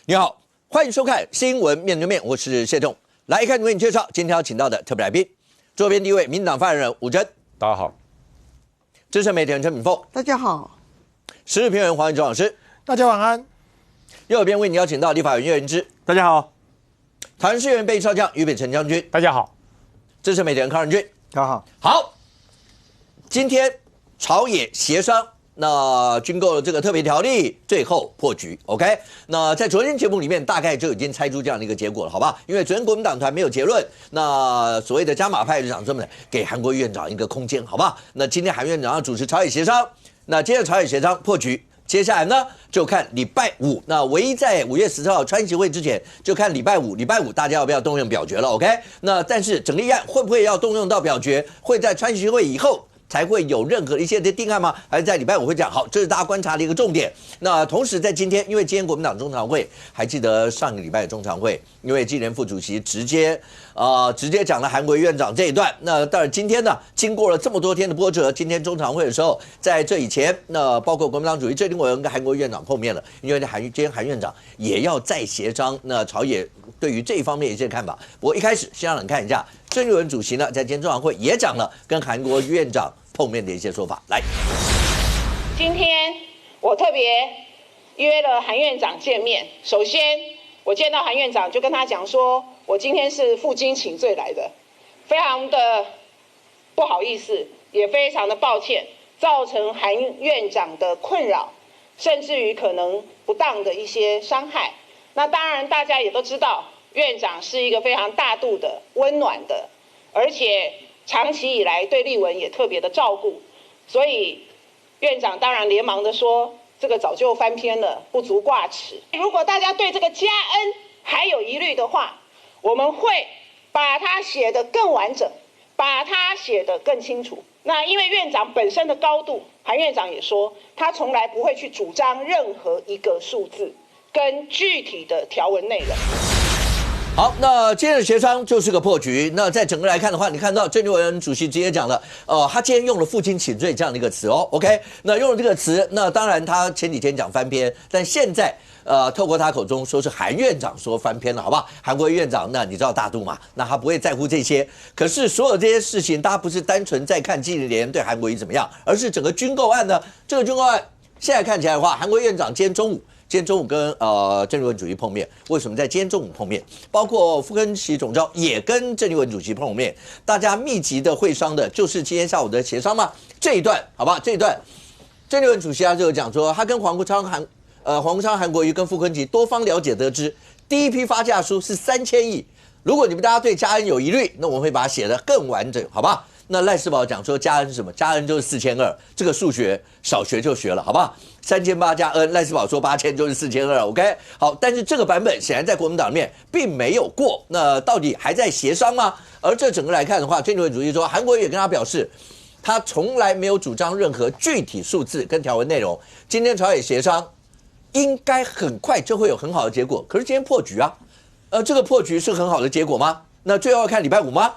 你好，欢迎收看《新闻面对面》，我是谢仲。来看为你介绍今天要请到的特别来宾，左边第一位，民进党发言人吴峥，大家好；资深媒体人陈敏凤，大家好；时事评论员黄文忠老师，大家晚安；右边为你邀请到立法院叶元之，大家好；桃园市议员备少将于北辰将军，大家好；资深媒体人康仁君，大家好。好，今天朝野协商。那军购的这个特别条例最后破局 ，OK？ 那在昨天节目里面大概就已经猜出这样的一个结果了，好吧？因为昨天国民党团没有结论，那所谓的加码派就讲这么给韩国瑜院长一个空间，好吧？那今天韩院长要主持朝野协商，那接着朝野协商破局，接下来呢就看礼拜五，那唯一在5月14号川习会之前就看礼拜五大家要不要动用表决了 ，OK？ 那但是整个议案会不会要动用到表决，会在川习会以后才会有任何一些的定案吗？还是在礼拜五会讲？好，这是大家观察的一个重点。那同时在今天，因为今天国民党中常会，还记得上个礼拜的中常会，因为纪连副主席直接讲了韩国瑜院长这一段。那当然今天呢，经过了这么多天的波折，今天中常会的时候，在这以前，那包括国民党主席郑经委员跟韩国瑜院长碰面了，因为今天韩院长也要再协商，那朝野对于这一方面一些看法。不过一开始先让你看一下。郑经委员主席呢，在今天中常会也讲了跟韩国瑜院长碰面的一些说法。来，今天我特别约了韩院长见面。首先，我见到韩院长就跟他讲说，我今天是负荆请罪来的，非常的不好意思，也非常的抱歉，造成韩院长的困扰，甚至于可能不当的一些伤害。那当然，大家也都知道。院长是一个非常大度的、温暖的，而且长期以来对立文也特别的照顾，所以院长当然连忙的说，这个早就翻篇了，不足挂齿。如果大家对这个加恩还有疑虑的话，我们会把它写得更完整，把它写得更清楚。那因为院长本身的高度，韩院长也说，他从来不会去主张任何一个数字跟具体的条文内容。好，那今天的协商就是个破局。那在整个来看的话，你看到郑经委员主席直接讲了，他今天用了负荆请罪这样的一个词哦 ，OK？ 那用了这个词，那当然他前几天讲翻篇，但现在透过他口中说是韩院长说翻篇了，好不好？韩国瑜院长，那你知道大度嘛？那他不会在乎这些。可是所有这些事情，大家不是单纯在看纪连对韩国瑜怎么样，而是整个军购案呢？这个军购案现在看起来的话，韩国瑜院长今天中午跟郑经委员主席碰面，为什么在今天中午碰面？包括副根奇总召也跟郑经委员主席碰面，大家密集的会商的就是今天下午的协商嘛。这一段好吧，这一段郑经委员主席他就有讲说，他跟黄国昌韩国瑜跟副根奇多方了解得知，第一批发价书是3000亿。如果你们大家对加恩有疑虑，那我们会把它写得更完整，好吧？那赖世宝讲说加恩是什么？加恩就是4200，这个数学小学就学了，好不好？3800加 n， 赖世宝说8000就是4200 ，OK？ 好，但是这个版本显然在国民党里面并没有过，那到底还在协商吗？而这整个来看的话，郑经委主席说，韩国瑜也跟他表示，他从来没有主张任何具体数字跟条文内容。今天朝野协商，应该很快就会有很好的结果。可是今天破局啊，这个破局是很好的结果吗？那最后要看礼拜五吗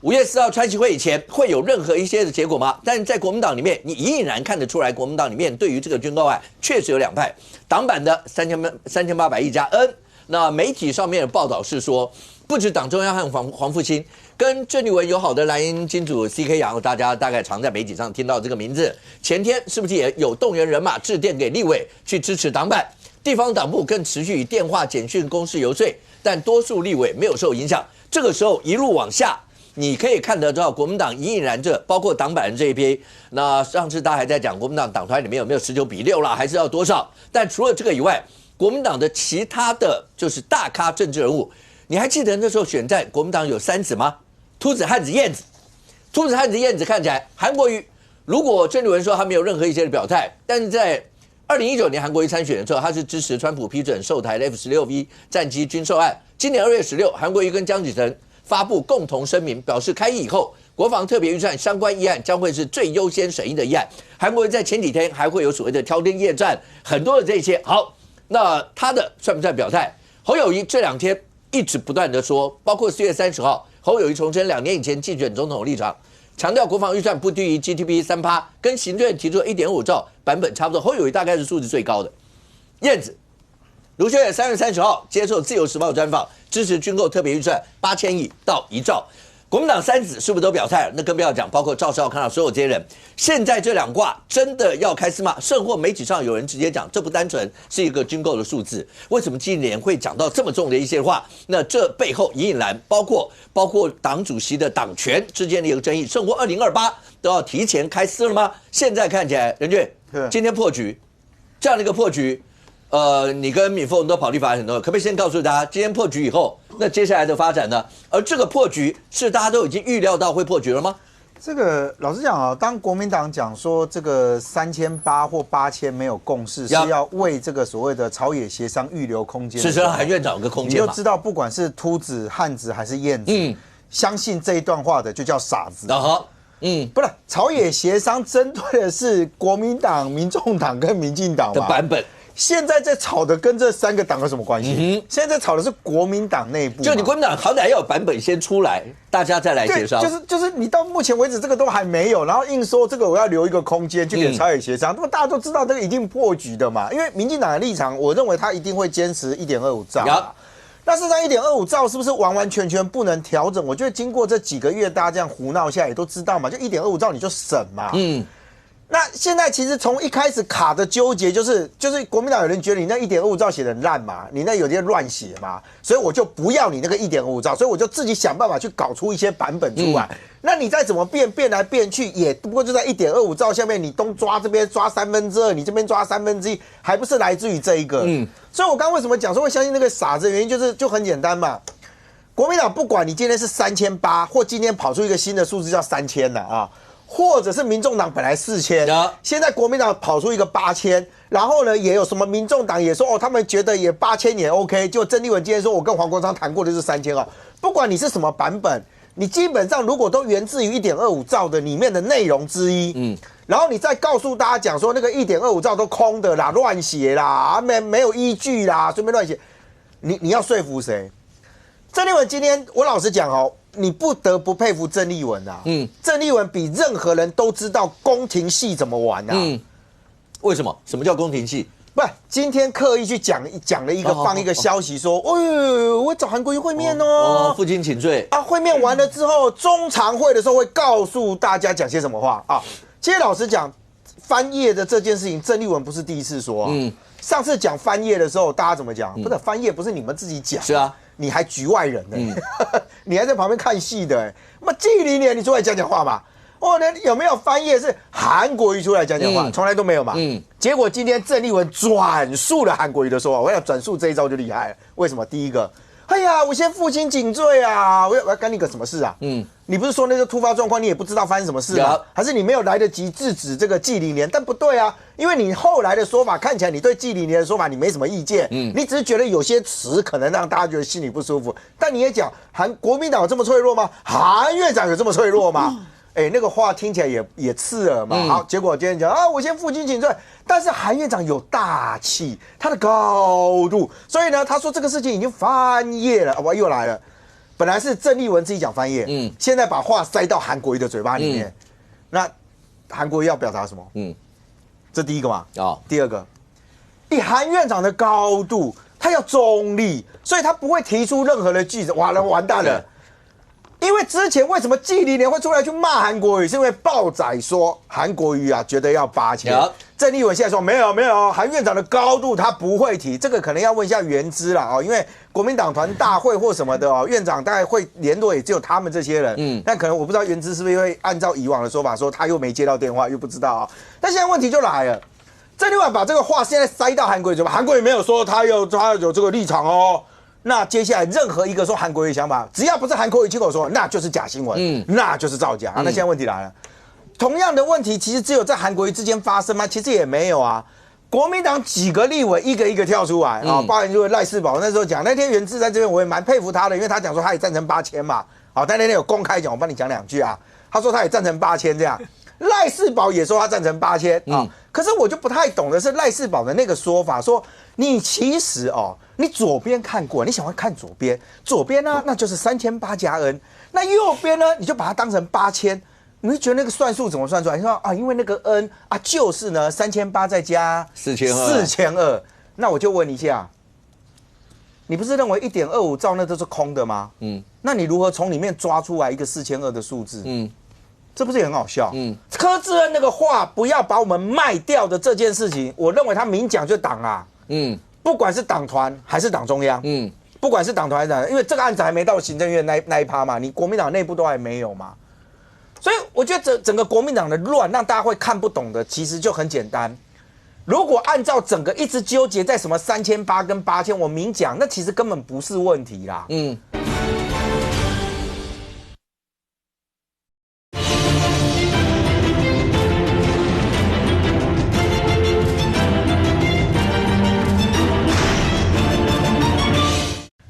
？5月4号川习会以前会有任何一些的结果吗？但是在国民党里面，你依然看得出来，国民党里面对于这个军购案确实有两派。党版的3800亿加 N， 那媒体上面的报道是说，不止党中央和黄复兴跟郑丽文友好的蓝营金主 CK 杨，大家大概常在媒体上听到这个名字。前天是不是也有动员人马致电给立委去支持党版？地方党部更持续以电话、简讯公示游说，但多数立委没有受影响。这个时候一路往下。你可以看得到国民党隐隐然着，包括党版人这一批。那上次大家还在讲国民党党团里面有没有19:6啦，还是要多少？但除了这个以外，国民党的其他的就是大咖政治人物，你还记得那时候选战国民党有3子吗？秃子、汉子、燕子。秃子、汉子、燕子看起来，韩国瑜如果郑丽文说他没有任何一些的表态，但是在2019年韩国瑜参选的时候，他是支持川普批准售台的 F-16V 战机军售案。今年2月16，韩国瑜跟江启臣发布共同声明，表示开议以后，国防特别预算相关议案将会是最优先审议的议案。韩国瑜在前几天还会有所谓的挑灯夜战，很多的这些。好，那他的算不算表态？侯友宜这2天一直不断的说，包括4月30号，侯友宜重申2年以前竞选总统的立场，强调国防预算不低于 GDP 3%，跟行政院提出的1.5兆版本差不多。侯友宜大概是数字最高的。燕子卢秀燕3月30号接受《自由时报》专访，支持军购特别预算8000亿到1兆。国民党三子是不是都表态了？那更不要讲，包括赵少康啊，所有这些人。现在这两卦真的要开撕吗？甚或媒体上有人直接讲，这不单纯是一个军购的数字。为什么今年会讲到这么重的一些话？那这背后隐隐然包括党主席的党权之间的一个争议，甚或2028都要提前开撕了吗？现在看起来，任俊今天破局，这样的一个破局。你跟敏凤都跑立法很多，可不可以先告诉大家，今天破局以后，那接下来的发展呢？而这个破局是大家都已经预料到会破局了吗？这个老实讲啊，当国民党讲说这个3800或8000没有共识，是要为这个所谓的朝野协商预留空间，是让韩院长有个空间嘛？你就知道，不管是秃子、汉子还是燕子，相信这一段话的就叫傻子。不是朝野协商针对的是国民党、民众党跟民进党的版本。现在在吵的跟这3个党有什么关系？现在在吵的是国民党内部，就你国民党好歹要有版本先出来，大家再来协商。就是你到目前为止这个都还没有，然后硬说这个我要留一个空间去给朝野协商，那么大家都知道这个一定破局的嘛。因为民进党的立场，我认为他一定会坚持1.25兆。那事实上1.25兆是不是完完全全不能调整？我觉得经过这几个月大家这样胡闹下来，也都知道嘛，就1.25兆你就省嘛。那现在其实从一开始卡的纠结就是国民党有人觉得你那1.25兆写得很烂嘛，你那有些乱写嘛，所以我就不要你那个1.25兆，所以我就自己想办法去搞出一些版本出来。那你再怎么变来变去，也不过就在1.25兆下面，你东抓这边抓2/3，你这边抓1/3，还不是来自于这一个？所以我刚刚为什么讲说会相信那个傻子的原因，就很简单嘛。国民党不管你今天是3800，或今天跑出一个新的数字叫3000了啊。或者是民众党本来4000，现在国民党跑出一个8000，然后呢，也有什么民众党也说哦，他们觉得也8000也 OK。就郑丽文今天说，我跟黄国昌谈过的是3000啊。不管你是什么版本，你基本上如果都源自于1.25兆的里面的内容之一，然后你再告诉大家讲说那个1.25兆都空的啦，乱写啦，没有依据啦，随便乱写，你要说服谁？郑丽文今天我老实讲哦。你不得不佩服郑丽文啊！郑丽文比任何人都知道宫廷戏怎么玩啊！为什么？什么叫宫廷戏？不，今天刻意去讲了一个放一个消息说，我找韩国瑜会面哦，负荆请罪啊！会面完了之后，中常会的时候会告诉大家讲些什么话啊？其实老实讲，翻页的这件事情，郑丽文不是第一次说啊。上次讲翻页的时候，大家怎么讲？不是翻页，不是你们自己讲，是啊。你还局外人呢，你还在旁边看戏的，那么纪凌年你出来讲话嘛？有没有翻页是韩国瑜出来讲话？从来都没有嘛。结果今天郑丽文转述了韩国瑜的说法，我想转述这一招就厉害了。为什么？第一个，哎呀，我先负荆请罪啊！我要干你个什么事啊？你不是说那个突发状况，你也不知道发生什么事吗？还是你没有来得及制止这个纪凌年？但不对啊，因为你后来的说法看起来，你对纪凌年的说法你没什么意见，你只是觉得有些词可能让大家觉得心里不舒服。但你也讲，国民党有这么脆弱吗？韩院长有这么脆弱吗？那个话听起来也刺耳嘛。好，结果今天讲啊，我先负荆请罪，但是韩院长有大气，他的高度，所以呢，他说这个事情已经翻页了，哇，又来了。本来是郑丽文自己讲翻页，现在把话塞到韩国瑜的嘴巴里面，那韩国瑜要表达什么？这第一个嘛。第二个，以韩院长的高度，他要中立，所以他不会提出任何的句子，完蛋了。因为之前为什么纪凌年会出来去骂韩国瑜，是因为报载说韩国瑜啊觉得要8000，郑丽文现在说没有，韩院长的高度他不会提，这个可能要问一下原知啦哦，因为国民党团大会或什么的哦，院长大概会联络也只有他们这些人，但可能我不知道原知是不是会按照以往的说法说他又没接到电话又不知道啊，但现在问题就来了，郑丽文把这个话现在塞到韩国瑜嘴巴，韩国瑜没有说他有这个立场哦。那接下来任何一个说韩国瑜想法，只要不是韩国瑜亲口说，那就是假新闻，那就是造假。那现在问题来了，同样的问题其实只有在韩国瑜之间发生吗？其实也没有啊。国民党几个立委一个一个跳出来啊，包含就是赖士葆那时候讲，那天元智在这边我也蛮佩服他的，因为他讲说他也赞成8000嘛，好，但那天有公开讲，我帮你讲2句啊，他说他也赞成8000这样。赖士葆也说他赞成8000啊，可是我就不太懂的是赖士葆的那个说法，说你其实你左边看过，你想要看左边，左边呢那就是3800加 N， 那右边呢你就把它当成8000，你会觉得那个算数怎么算出来？你说啊，因为那个 N 啊就是呢3800再加4200，那我就问一下，你不是认为1.25兆那都是空的吗？那你如何从里面抓出来一个4200的数字？这不是也很好笑？柯志恩那个话不要把我们卖掉的这件事情，我认为他明讲就党啊，不管是党团还是党中央，不管是党团还是党，因为这个案子还没到行政院那一趴嘛，你国民党内部都还没有嘛，所以我觉得整个国民党的乱，让大家会看不懂的，其实就很简单。如果按照整个一直纠结在什么3800跟8000，我明讲，那其实根本不是问题啦。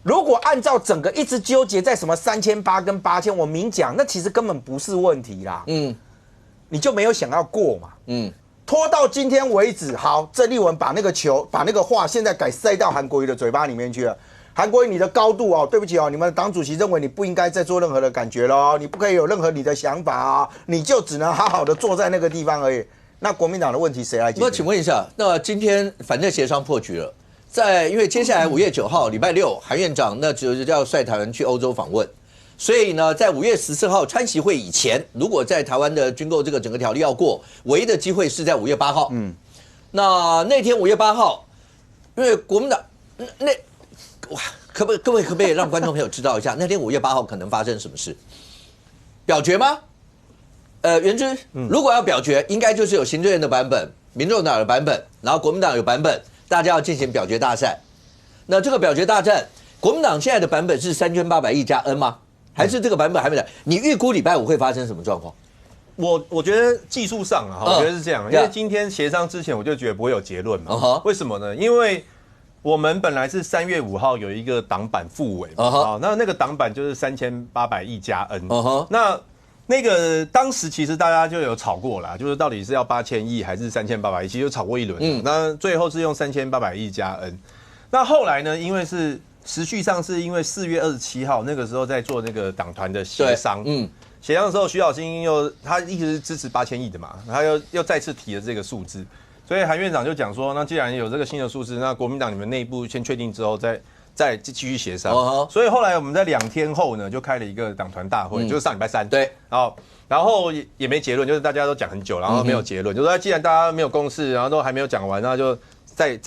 如果按照整个一直纠结在什么3800跟8000，我明讲，那其实根本不是问题啦。你就没有想要过嘛。拖到今天为止，好，郑丽文把那个球，把那个话现在改塞到韩国瑜的嘴巴里面去了。韩国瑜，你的高度哦，对不起哦，你们的党主席认为你不应该再做任何的感觉咯，你不可以有任何你的想法啊，你就只能好好的坐在那个地方而已。那国民党的问题谁来解决？那请问一下，那今天反正协商破局了，因为接下来5月9号礼拜六，韩院长那就是要率台湾去欧洲访问。所以呢，在5月14号川习会以前，如果在台湾的军购这个整个条例要过，唯一的机会是在5月8号。那天5月8号，因为国民党哇，可不可以让观众朋友知道一下，那天5月8号可能发生什么事？表决吗？元之，如果要表决，应该就是有行政院的版本、民众党的版本，然后国民党有版本，大家要进行表决大赛。那这个表决大战，国民党现在的版本是3800亿加 N 吗？还是这个版本还没来？你预估礼拜5会发生什么状况？我觉得技术上啊，我觉得是这样，因为今天协商之前我就觉得不会有结论嘛。为什么呢？因为我们本来是3月5号有一个党版复委嘛，那个党版就是3800亿加 N。那个当时其实大家就有吵过啦，就是到底是要8000亿还是3800亿，其实就吵过一轮。那最后是用3800亿加 N。那后来呢，因为是时序上是因为4月27号那个时候在做那个党团的协商，协商的时候徐小新他一直是支持8000亿的嘛，他又再次提了这个数字，所以韩院长就讲说，那既然有这个新的数字，那国民党你们内部先确定之后再继续协商。所以后来我们在2天后呢就开了一个党团大会，就是上礼拜3，对，然后也没结论，就是大家都讲很久，然后没有结论，就是说既然大家没有共识，然后都还没有讲完，那就再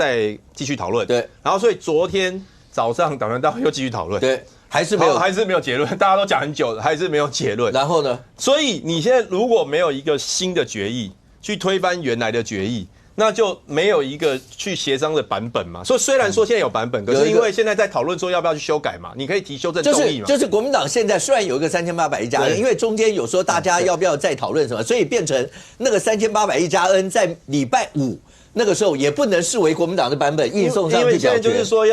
继续讨论。对，然后所以昨天早上党团大会又继续讨论，对，还是没有结论，大家都讲很久了，还是没有结论。然后呢？所以你现在如果没有一个新的决议去推翻原来的决议，那就没有一个去协商的版本嘛。所以虽然说现在有版本，可是因为现在在讨论说要不要去修改嘛，你可以提修正动议嘛。就是国民党现在虽然有一个3800亿加 N， 因为中间有说大家要不要再讨论什么，所以变成那个3800亿加 N 在礼拜5。那个时候也不能视为国民党的版本硬送上去表决，因为现在就是说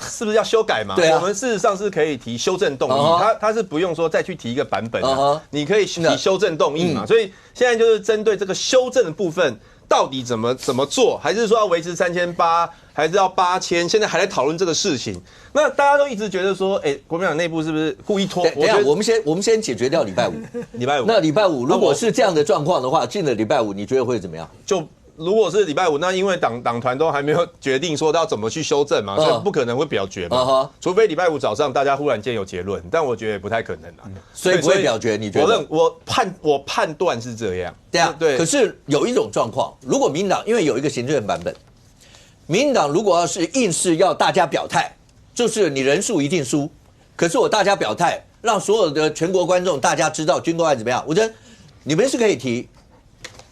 是不是要修改嘛？对啊，我们事实上是可以提修正动议，他是不用说再去提一个版本的，你可以提修正动议嘛。所以现在就是针对这个修正的部分，到底怎么做，还是说要维持3800，还是要8000？现在还在讨论这个事情。那大家都一直觉得说，国民党内部是不是故意拖？等一下，我们先解决掉礼拜5。礼拜5，那礼拜5如果是这样的状况的话，进了礼拜5，你觉得会怎么样？如果是礼拜5，那因为党团都还没有决定说要怎么去修正嘛，所以不可能会表决嘛。除非礼拜5早上大家忽然间有结论，但我觉得也不太可能啦。所以不会表决，你觉得？我判断是这样。对。可是有一种状况，如果民进党因为有一个行政院版本，民进党如果要是硬是要大家表态，就是你人数一定输，可是我大家表态，让所有的全国观众大家知道军购案怎么样，我觉得你们是可以提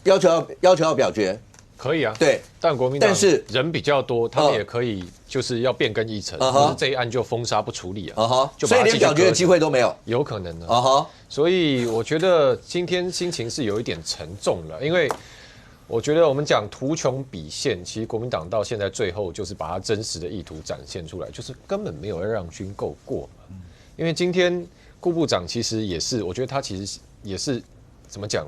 要求要表决。可以啊，对，但国民党人比较多，他们也可以就是要变更议程，可是这一案就封杀不处理啊，所以连表决的机会都没有，有可能的所以我觉得今天心情是有一点沉重了，因为我觉得我们讲图穷匕现，其实国民党到现在最后就是把它真实的意图展现出来，就是根本没有要让军购过嘛。因为今天顾部长其实也是，我觉得他其实也是怎么讲？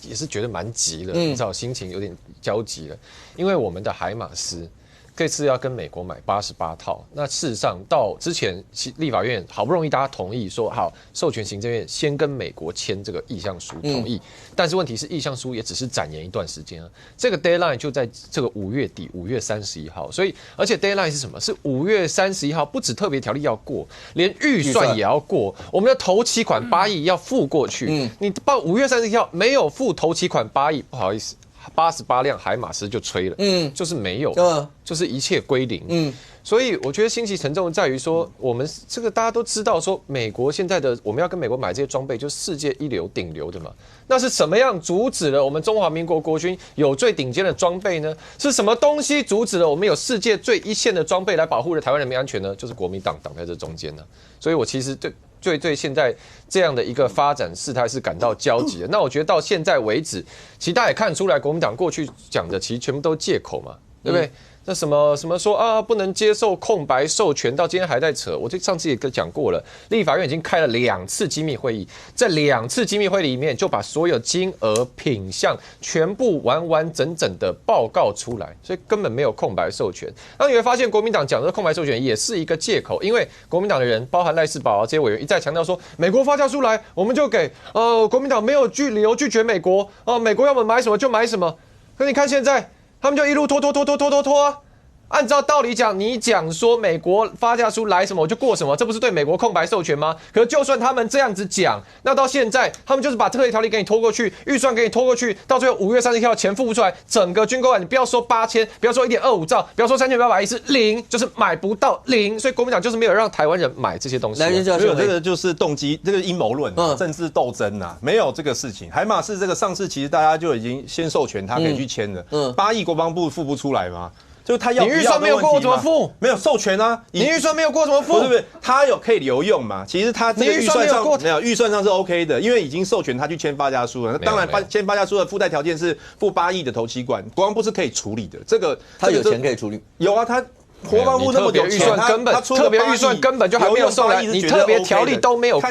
也是觉得蛮急了，你知道心情有点焦急了，因为我们的海马斯这次要跟美国买88套。那事实上到之前立法院好不容易大家同意说好，授权行政院先跟美国签这个意向书同意，但是问题是意向书也只是展延一段时间啊。这个 deadline 就在这个5月底，5月31号。所以而且 deadline 是什么？是5月31号，不止特别条例要过，连预算也要过。我们的头期款8亿要付过去，你到5月31号没有付头期款8亿，不好意思。88辆海马斯就吹了，就是没有，就是一切归零，所以我觉得心急沉重在于说，我们这个大家都知道，说美国现在的我们要跟美国买这些装备，就是世界一流顶流的嘛。那是什么样阻止了我们中华民国国军有最顶尖的装备呢？是什么东西阻止了我们有世界最一线的装备来保护了台湾人民安全呢？就是国民党挡在这中间呢。所以我其实对现在这样的一个发展事态是感到焦急的。那我觉得到现在为止，其实大家也看出来，国民党过去讲的其实全部都借口嘛，对不对？那什么说啊，不能接受空白授权，到今天还在扯。我上次也讲过了，立法院已经开了2次机密会议，在2次机密会里面就把所有金额、品项全部完完整整的报告出来，所以根本没有空白授权。然后你会发现，国民党讲的空白授权也是一个借口，因为国民党的人，包含赖士葆这些委员一再强调说，美国发价出来，我们就给。国民党没有理由拒绝美国，美国要我们买什么就买什么。可你看现在。他们就一路拖啊！按照道理讲，你讲说美国发价书来什么我就过什么，这不是对美国空白授权吗？可是就算他们这样子讲，那到现在他们就是把特别条例给你拖过去，预算给你拖过去，到最后5月31号钱付不出来，整个军购案你不要说8000，不要说1.25兆，不要说3800亿，是0，就是买不到0。所以国民党就是没有让台湾人买这些东西。没有，这个就是动机，这个阴谋论，政治斗争啊，没有这个事情。海马斯这个上次其实大家就已经先授权他可以去签了，8亿国防部付不出来吗？就他要你预算没有过怎么付？没有授权啊！你预算没有过怎么付？不是，他有可以留用嘛？其实他这个预算上没有，预算上是 OK 的，因为已经授权他去签发价书了。那当然，签发价书的附带条件是付8亿的头期款，国防部是可以处理的。这个他有钱可以处理，有啊，他。国防部那么有钱，特别预算根本就还没有送来，你特别条例都没有过，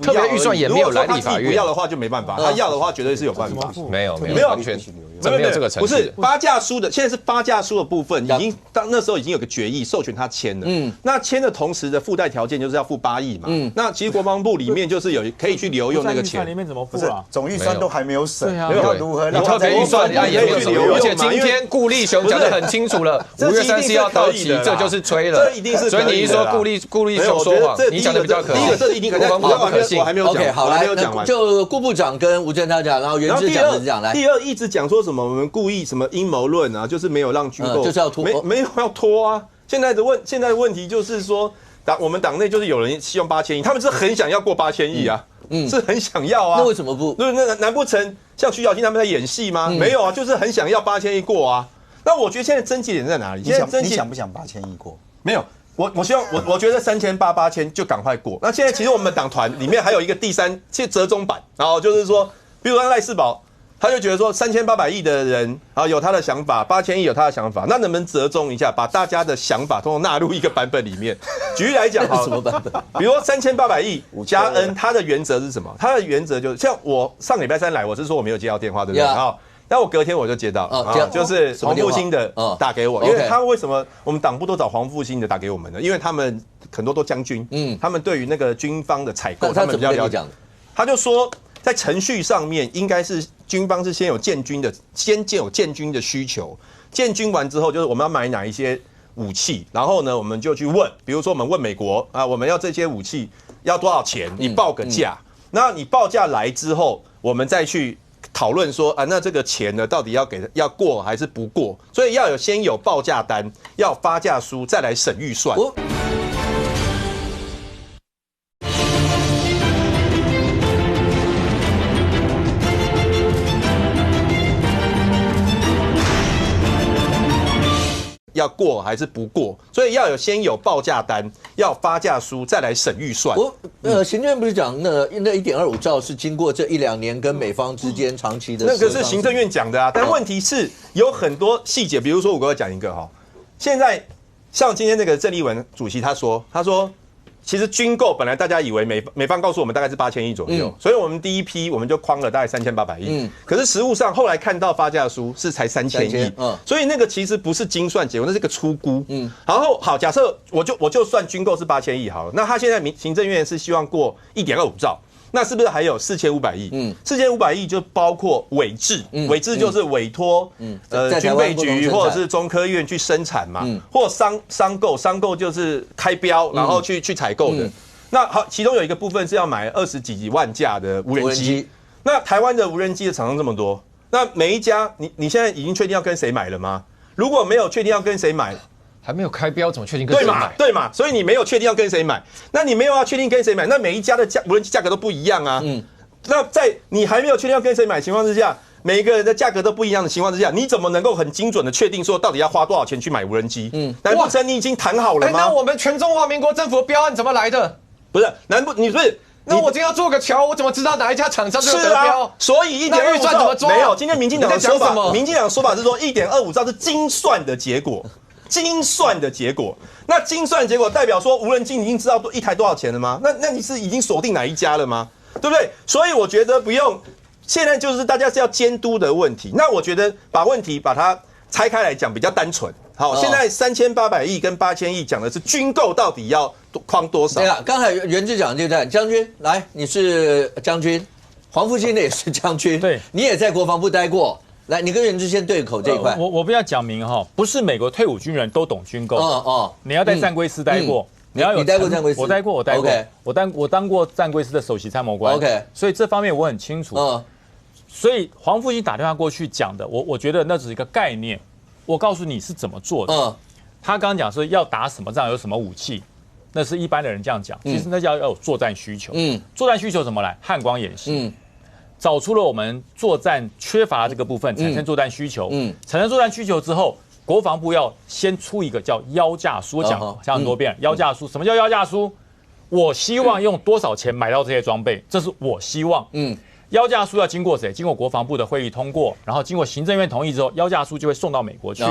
特别预算也没有来立法院。不要的话就没办法，他要的话绝对是有办法。没有完全没有这个程序。不是发价书的，现在是发价书的部分，已经那时候已经有个决议授权他签了。那签的同时的附带条件就是要付8亿嘛。那其实国防部里面就是有可以去留用那个钱。里面怎么付啊？总预算都还没有审，没有如何？你特别预算也没有什么，而且今天顾立雄讲得很清楚了，5月31号到期，这就是吹了。这一定是，所以你一说顾立雄说谎，你讲的比较可信。第一个这一定可信，我还没有讲。OK， 好，来，就顾部长跟吴政他讲，然后原之讲是讲来。第二一直讲说什么我们故意什么阴谋论啊，就是没有让军购，就是要拖，没有要拖啊。现在的问题就是说，我们党内就是有人希望8000亿，他们是很想要过8000亿啊，是很想要啊。那为什么不？那难不成像徐小清他们在演戏吗？没有啊，就是很想要8000亿过啊。那我觉得现在症结点在哪里？你想不想8000亿过？没有，我希望我觉得3800、8000就赶快过。那现在其实我们党团里面还有一个第三折中版，然后就是说，比如说赖士葆，他就觉得说3800亿的人啊有他的想法，8000亿有他的想法，那能不能折中一下，把大家的想法通通纳入一个版本里面？举例来讲，什么版本？比如说3800亿加 N， 它的原则是什么？它的原则就是像我上礼拜3来，我是说我没有接到电话，对不对？好。但我隔天我就接到，就是黄复兴的打给我，因为他为什么我们党部都找黄复兴的打给我们呢？因为他们很多都将军，他们对于那个军方的采购，他们比较了解。他就说，在程序上面应该是军方是先有建军的需求，建军完之后就是我们要买哪一些武器，然后呢我们就去问，比如说我们问美国啊，我们要这些武器要多少钱，你报个价，那你报价来之后，我们再去讨论说啊，那这个钱呢，到底要过还是不过？所以先有报价单，要发价书，再来审预算。要过还是不过，所以先有报价单，要发价书，再来审预算。行政院不是讲那1.25兆是经过这1-2年跟美方之间长期的，那个是行政院讲的啊。但问题是有很多细节，比如说我给我讲一个哈，现在像今天那个郑丽文主席他说其实军购本来大家以为美方告诉我们大概是8000亿左右，所以我们第一批我们就框了大概3800亿。可是实务上后来看到发价书是才3000亿，所以那个其实不是精算结果，那是个初估。然后好，假设我就算军购是8000亿好了，那他现在行政院是希望过1.25兆。那是不是还有4500亿？4500亿就包括委制，委制就是委托军备局或者是中科院去生产嘛，或商购就是开标然后去采购的。那好，其中有一个部分是要买20几万架的无人机。那台湾的无人机的厂商这么多，那每一家你现在已经确定要跟谁买了吗？如果没有确定要跟谁买，还没有开标，怎么确定跟谁买？对嘛，所以你没有确定要跟谁买，那你没有要确定跟谁买，那每一家的无人机价格都不一样啊。那在你还没有确定要跟谁买的情况之下，每一个人的价格都不一样的情况之下，你怎么能够很精准的确定说到底要花多少钱去买无人机？难不成你已经谈好了吗？那我们全中华民国政府的标案怎么来的？不是，你不是。那我今天要做个桥，我怎么知道哪一家厂商就得标？所以1.25预算怎么抓？没有，今天民进党的说法，民进党的说法是说1.25兆是精算的结果。精算的结果，那精算结果代表说无人机你已经知道一台多少钱了吗？那你是已经锁定哪一家了吗？对不对？所以我觉得不用，现在就是大家是要监督的问题。那我觉得把问题把它拆开来讲比较单纯。好，现在3800亿跟8000亿讲的是军购到底要框多少？对啊，刚才袁志讲就在将军来，你是将军，黄复兴的也是将军，对，你也在国防部待过。来，你跟袁志先对口这一块。我不要讲明哈，不是美国退伍军人都懂军购。你要在战规司待过，你要有。你待过战规司？我待过。OK， 我当过战规司的首席参谋官。OK， 所以这方面我很清楚。所以黄复兴打电话过去讲的，我觉得那只是一个概念。我告诉你是怎么做的。他刚刚讲说要打什么仗，有什么武器，那是一般的人这样讲。其实那要有作战需求。作战需求怎么来？汉光演习。找出了我们作战缺乏的这个部分，产生作战需求。产生作战需求之后，国防部要先出一个叫腰价书，我讲很多遍，腰价书。什么叫腰价书？我希望用多少钱买到这些装备，这是我希望。腰价书要经过谁？经过国防部的会议通过，然后经过行政院同意之后，腰价书就会送到美国去。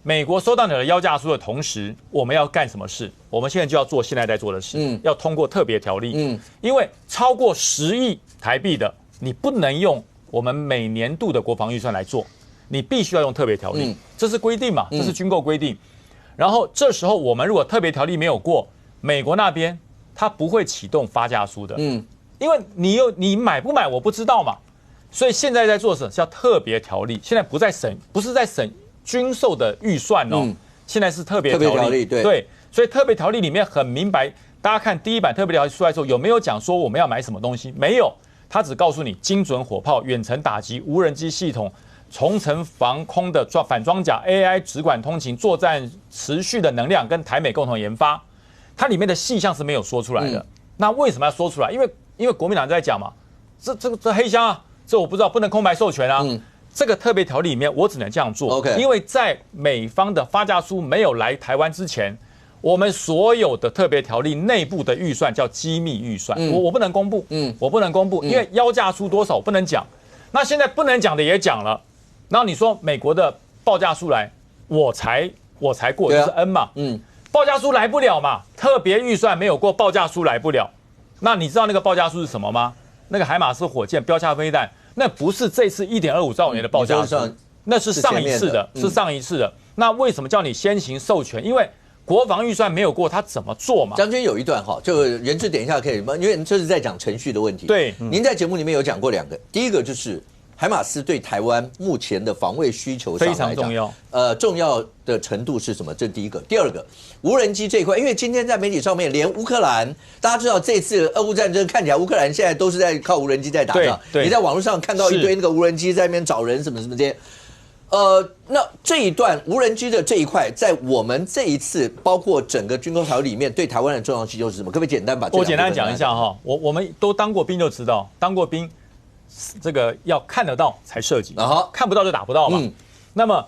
美国收到你的腰价书的同时，我们要干什么事？我们现在就要做现在在做的事，要通过特别条例。因为超过10亿台币的。你不能用我们每年度的国防预算来做，你必须要用特别条例，这是规定嘛，这是军购规定。然后这时候我们如果特别条例没有过，美国那边他不会启动发价书的，因为你买不买我不知道嘛。所以现在在做什么叫特别条例？现在不是在审军售的预算哦，现在是特别条例。对，所以特别条例里面很明白，大家看第一版特别条例出来之后有没有讲说我们要买什么东西？没有。他只告诉你精准火炮、远程打击、无人机系统、重层防空的反装甲、AI 直管通勤、作战持续的能量跟台美共同研发，它里面的细项是没有说出来的。那为什么要说出来？因为国民党在讲嘛，这黑箱啊，这我不知道，不能空白授权啊。这个特别条例里面我只能这样做，因为在美方的发价书没有来台湾之前。我们所有的特别条例内部的预算叫机密预算，我不能公布，我不能公布，因为腰价书多少我不能讲。那现在不能讲的也讲了，然后你说美国的报价书来，我才过，就是 N 嘛，报价书来不了嘛，特别预算没有过，报价书来不了。那你知道那个报价书是什么吗？那个海马斯火箭标下飞弹，那不是这次1.25兆元的报价书，那是上一次的，是上一次的。那为什么叫你先行授权？因为国防预算没有过，他怎么做嘛？将军有一段哈，就袁志等一下可以吗？因为这是在讲程序的问题。对，您在节目里面有讲过2个，第一个就是海马斯对台湾目前的防卫需求上来讲非常重要。重要的程度是什么？这是第一个。第二个，无人机这一块，因为今天在媒体上面，连乌克兰，大家知道这次俄乌战争看起来乌克兰现在都是在靠无人机在打仗。你在网络上看到一堆那个无人机在那边找人什么这些。那这一段无人机的这一块，在我们这一次包括整个军购条例里面，对台湾的重要性就是什么？可不可以简单把这？我简单讲一下哈，我们都当过兵就知道，当过兵，这个要看得到才射击，看不到就打不到嘛。那么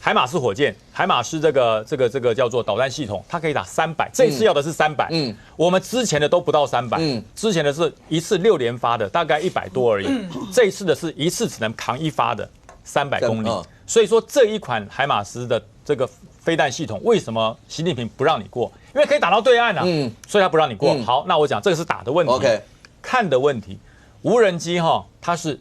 海马斯火箭，海马斯这个叫做导弹系统，它可以打300，这一次要的是300。我们之前的都不到300，之前的是一次6连发的，大概100多而已。这一次的是一次只能扛1发的300公里。所以说这一款海马斯的这个飞弹系统，为什么习近平不让你过？因为可以打到对岸啊，所以他不让你过。好，那我讲这个是打的问题 ，OK， 看的问题。无人机它是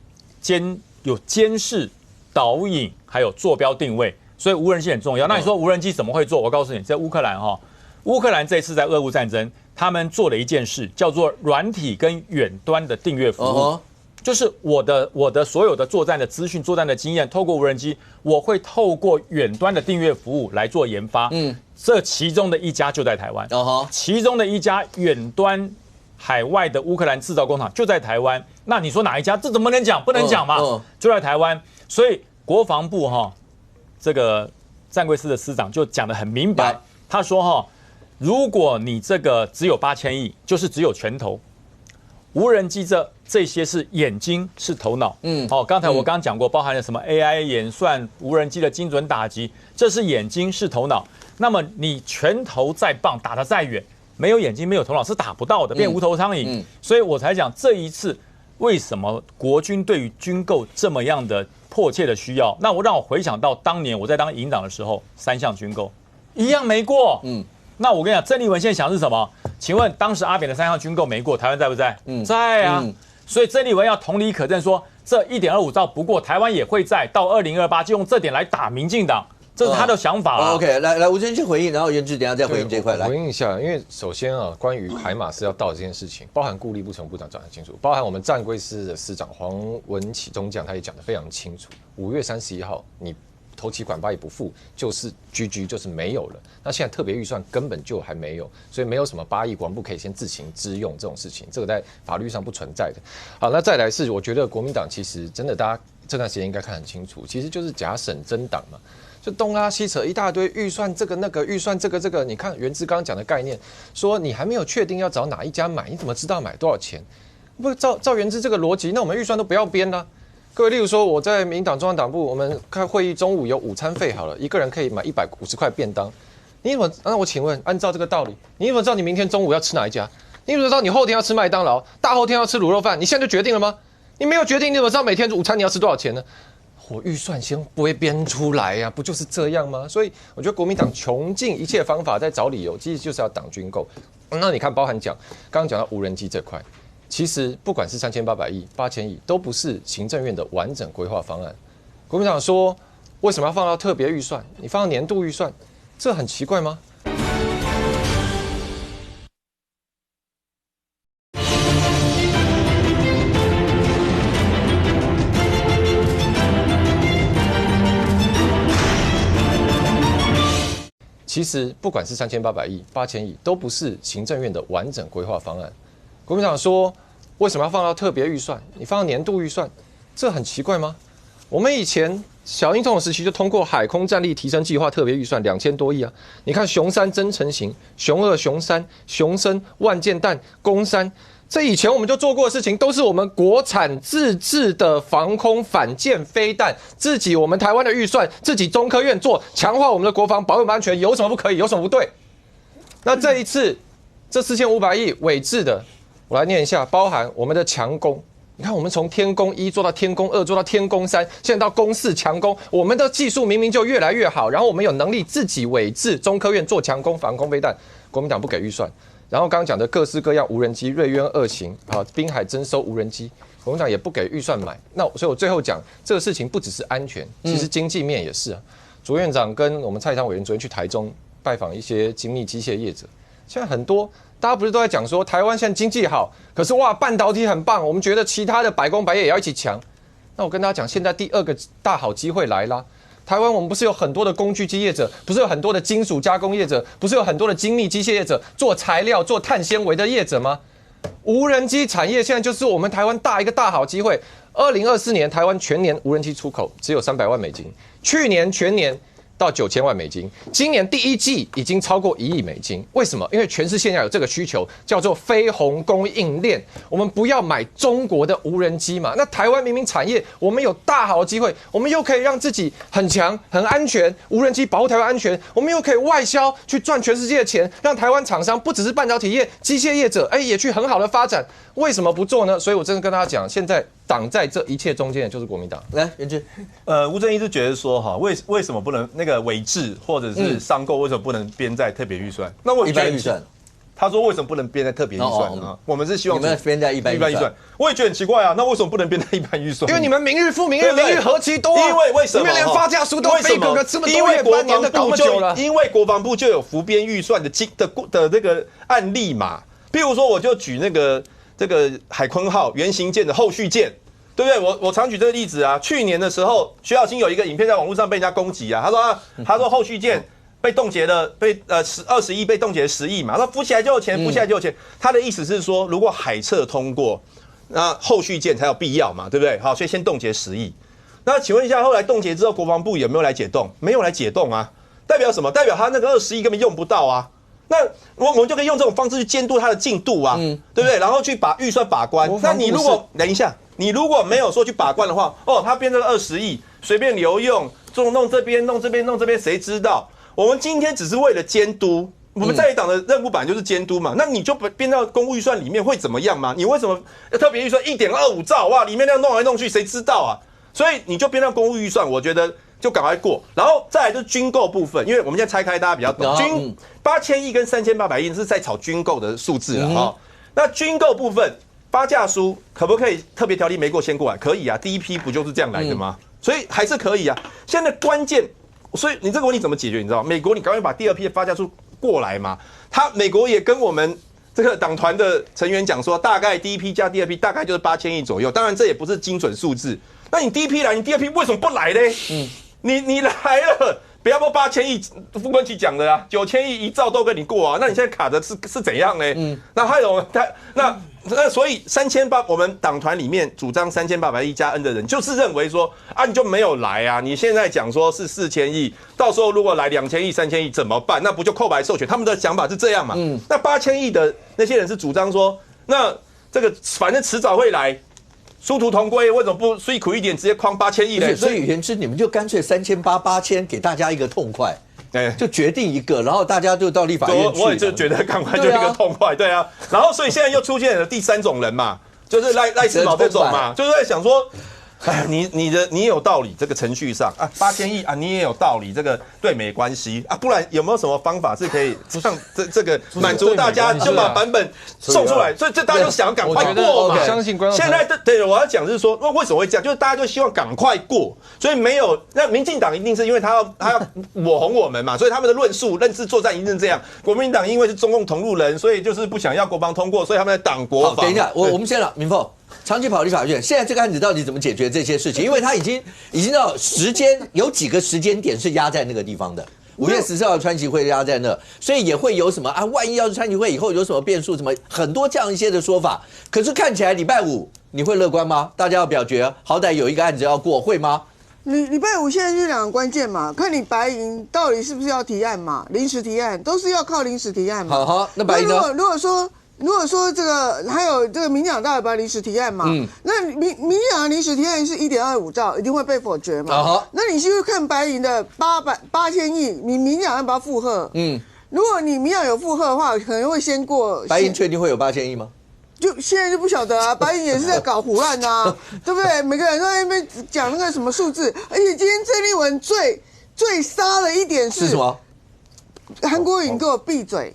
有监视、导引，还有坐标定位，所以无人机很重要。那你说无人机怎么会做？我告诉你，在乌克兰这一次在俄乌战争，他们做了一件事，叫做软体跟远端的订阅服务。就是我的所有的作战的资讯、作战的经验，透过无人机，我会透过远端的订阅服务来做研发。这其中的一家就在台湾，其中的一家远端海外的乌克兰制造工厂就在台湾。那你说哪一家？这怎么能讲？不能讲嘛，就在台湾。所以国防部这个战贵司的司长就讲得很明白，他说如果你这个只有8000亿，就是只有拳头。无人机这些是眼睛是头脑，刚才我刚讲过，包含了什么 AI 演算、无人机的精准打击，这是眼睛是头脑。那么你拳头再棒，打得再远，没有眼睛没有头脑是打不到的，变无头苍蝇。所以我才讲这一次为什么国军对于军购这么样的迫切的需要。那让我回想到当年我在当营长的时候，3项军购一样没过。那我跟你讲，郑丽文现在想是什么？请问当时阿扁的3项军购没过，台湾在不在？在啊。所以郑丽文要同理可证说，这1.25兆不过，台湾也会在到2028就用这点来打民进党，这是他的想法啦。OK， 来吴先生回应，然后元智等一下再回应这一块来回应一下。因为首先关于海马斯要到这件事情，包含顾立部成部长讲得很清楚，包含我们战规司的司长黄文启中将他也讲得非常清楚。5月31号你头期款8亿不付，就是 GG， 就是没有了。那现在特别预算根本就还没有，所以没有什么8亿国防部可以先自行支用这种事情，这个在法律上不存在的。好，那再来是我觉得国民党其实真的大家这段时间应该看很清楚，其实就是假省真党嘛，就东拉西扯一大堆预算这个那个预算这个，你看元智刚刚讲的概念，说你还没有确定要找哪一家买，你怎么知道买多少钱？不照元智这个逻辑，那我们预算都不要编啦。各位，例如说我在民进党中央党部，我们开会议中午有午餐费好了，一个人可以买150块便当。你怎么？那我请问，按照这个道理，你怎么知道你明天中午要吃哪一家？你怎么知道你后天要吃麦当劳，大后天要吃卤肉饭？你现在就决定了吗？你没有决定，你怎么知道每天午餐你要吃多少钱呢？我预算先不会编出来呀，不就是这样吗？所以我觉得国民党穷尽一切方法在找理由，其实就是要挡军购。那你看，包含刚刚讲到无人机这块。其实不管是3800亿、8000亿，都不是行政院的完整规划方案。国民党说，为什么要放到特别预算？你放到年度预算，这很奇怪吗？其实不管是3800亿、8000亿，都不是行政院的完整规划方案。国民党说，为什么要放到特别预算？你放到年度预算，这很奇怪吗？我们以前小英总统时期就通过海空战力提升计划特别预算2000多亿啊！你看雄3增程型、雄2、雄3、雄升、万箭弹、弓3，这以前我们就做过的事情，都是我们国产自制的防空反舰飞弹，自己我们台湾的预算，自己中科院做，强化我们的国防，保卫我们安全，有什么不可以？有什么不对？那这一次这4500亿伪制的。我来念一下，包含我们的强攻。你看，我们从天宫1做到天宫2，做到天宫3，现在到攻4强攻，我们的技术明明就越来越好，然后我们有能力自己伪制中科院做强攻防空飞弹，国民党不给预算。然后刚刚讲的各式各样无人机，瑞渊2型滨海征收无人机，国民党也不给预算买。那所以我最后讲这个事情不只是安全，其实经济面也是啊。卓院长跟我们蔡昌委员昨天去台中拜访一些精密机械业者，现在很多。大家不是都在讲说台湾现在经济好，可是哇半导体很棒，我们觉得其他的百工百业也要一起强。那我跟大家讲，现在第2个大好机会来啦！台湾我们不是有很多的工具机业者，不是有很多的金属加工业者，不是有很多的精密机械业者，做材料、做碳纤维的业者吗？无人机产业现在就是我们台湾一个大好机会。2024年台湾全年无人机出口只有300万美金，去年全年到9000万美金，今年第1季已经超过1亿美金。为什么？因为全世界现在有这个需求，叫做非鸿供应链。我们不要买中国的无人机嘛？那台湾明明产业，我们有大好的机会，我们又可以让自己很强、很安全，无人机保护台湾安全，我们又可以外销去赚全世界的钱，让台湾厂商不只是半导体业、机械业者，也去很好的发展。为什么不做呢？所以我真的跟大家讲，现在挡在这一切中间的就是国民党。来，元之，吴正一是觉得说哈，为什么不能那个委制或者是商购，为什么不能编在特别预算？那我一般预算。他说为什么不能编在特别预算啊？我们是希望你们编在一般预算。我也觉得很奇怪啊，那为什么不能编在一般预算？因为你们明日复明日，明日何其多。因为什么？你们连发价书都背个这么多月，半年的搞久了。因为国防部就有浮编预算的这个案例嘛。譬如说，我就举那个这个海鲲号原型舰的后续舰，对不对？我常举这个例子啊。去年的时候，徐小青有一个影片在网络上被人家攻击啊，他说后续舰被冻结了，20亿被冻结10亿嘛，那浮起来就有钱，浮起来就有钱。他的意思是说，如果海测通过，那后续舰才有必要嘛，对不对？好，所以先冻结10亿。那请问一下，后来冻结之后，国防部有没有来解冻？没有来解冻啊，代表什么？代表他那个20亿根本用不到啊。那我们就可以用这种方式去监督它的进度啊，对不对？然后去把预算把关。那你如果等一下，你如果没有说去把关的话，他编这个20亿随便流用，弄这边弄这边弄这边，谁知道？我们今天只是为了监督，我们在野党的任务本来就是监督嘛。那你就编到公务预算里面会怎么样吗？你为什么特别预算1.25兆哇？里面那样弄来弄去，谁知道啊？所以你就编到公务预算，我觉得就赶快过。然后再来就是军购部分，因为我们现在拆开大家比较懂。8000亿跟3800亿是在炒军购的数字啊。那军购部分发价书可不可以特别条例没过先过来？可以啊，第一批不就是这样来的吗？所以还是可以啊。现在关键。所以你这个问题怎么解决？你知道，美国你赶快把第2批的发价书过来嘛。美国也跟我们这个党团的成员讲说，大概第1批加第2批大概就是8000亿左右。当然这也不是精准数字。那你第1批来，你第2批为什么不来呢？你来了，不要说8000亿，傅昆萁讲的啊，9000亿1兆都跟你过啊。那你现在卡的是怎样呢？那还有那所以3800，我们党团里面主张3800亿加 N 的人，就是认为说啊，你就没有来啊。你现在讲说是4000亿，到时候如果来2000亿、3000亿怎么办？那不就扣白授权？他们的想法是这样嘛？那8000亿的那些人是主张说，那这个反正迟早会来。殊途同归，为什么不辛苦一点，直接框8000亿呢？所以元之，你们就干脆3800、8000，给大家一个痛快，就决定一个，然后大家就到立法院去。我也就觉得赶快就一个痛快，对啊。然后所以现在又出现了第3种人嘛，就是赖世宝这种嘛，就是在想说。哎，你有道理，这个程序上啊，8000亿啊，你也有道理，这个对美关系啊，不然有没有什么方法是可以让这个满足大家，就把版本送出来？所以这大家就想要赶快过嘛。相信观众。现在对我要讲是说，为什么会这样？就是大家就希望赶快过，所以没有那民进党一定是因为他要抹红我们嘛，所以他们的论述认知作战一定是这样。国民党因为是中共同路人，所以就是不想要国防通过，所以他们在党国防。等一下，我们先了，明凤。长期跑立法院，现在这个案子到底怎么解决这些事情？因为他已经到时间有几个时间点是压在那个地方的，5月14号川习会压在那，所以也会有什么啊？万一要是川习会以后有什么变数，什么很多这样一些的说法。可是看起来礼拜5你会乐观吗？大家要表决，好歹有一个案子要过，会吗？礼拜5现在就2个关键嘛，看你白银到底是不是要提案嘛，临时提案都是要靠临时提案嘛。好，那白银呢？如果说这个还有这个民进党到底把临时提案嘛，那民进党的临时提案是1.25兆，一定会被否决嘛。那你是看白银的8000亿，你民进党要不要附和？如果你民进党有附和的话，可能会先过。白银确定会有8000亿吗？就现在就不晓得啊，白银也是在搞胡乱啊，对不对？每个人都在那边讲那个什么数字，而且今天郑丽文最杀的一点是什么？韩国瑜，你给我闭嘴！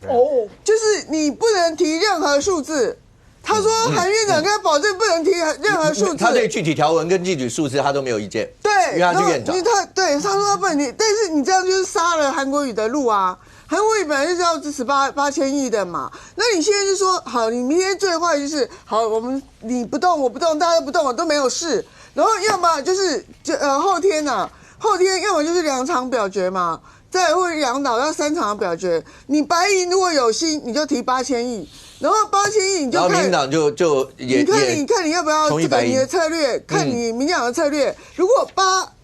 就是你不能提任何数字。他说韩院长跟他保证不能提任何数字。他对具体条文跟具体数字他都没有意见。对，因为他是院长。他说他不能提，但是你这样就是杀了韩国瑜的路啊！韩国瑜本来就是要支持8000亿的嘛，那你现在就说好，你明天最坏就是好，你不动我不动，大家都不动，我都没有事。然后要么就是后天要么就是2场表决嘛。再或2岛要3场的表决，你白银如果有心，你就提8000亿，然后8000亿你就看，然后民进党就也你看你要不要这个你的策略，看你民进党的策略。如果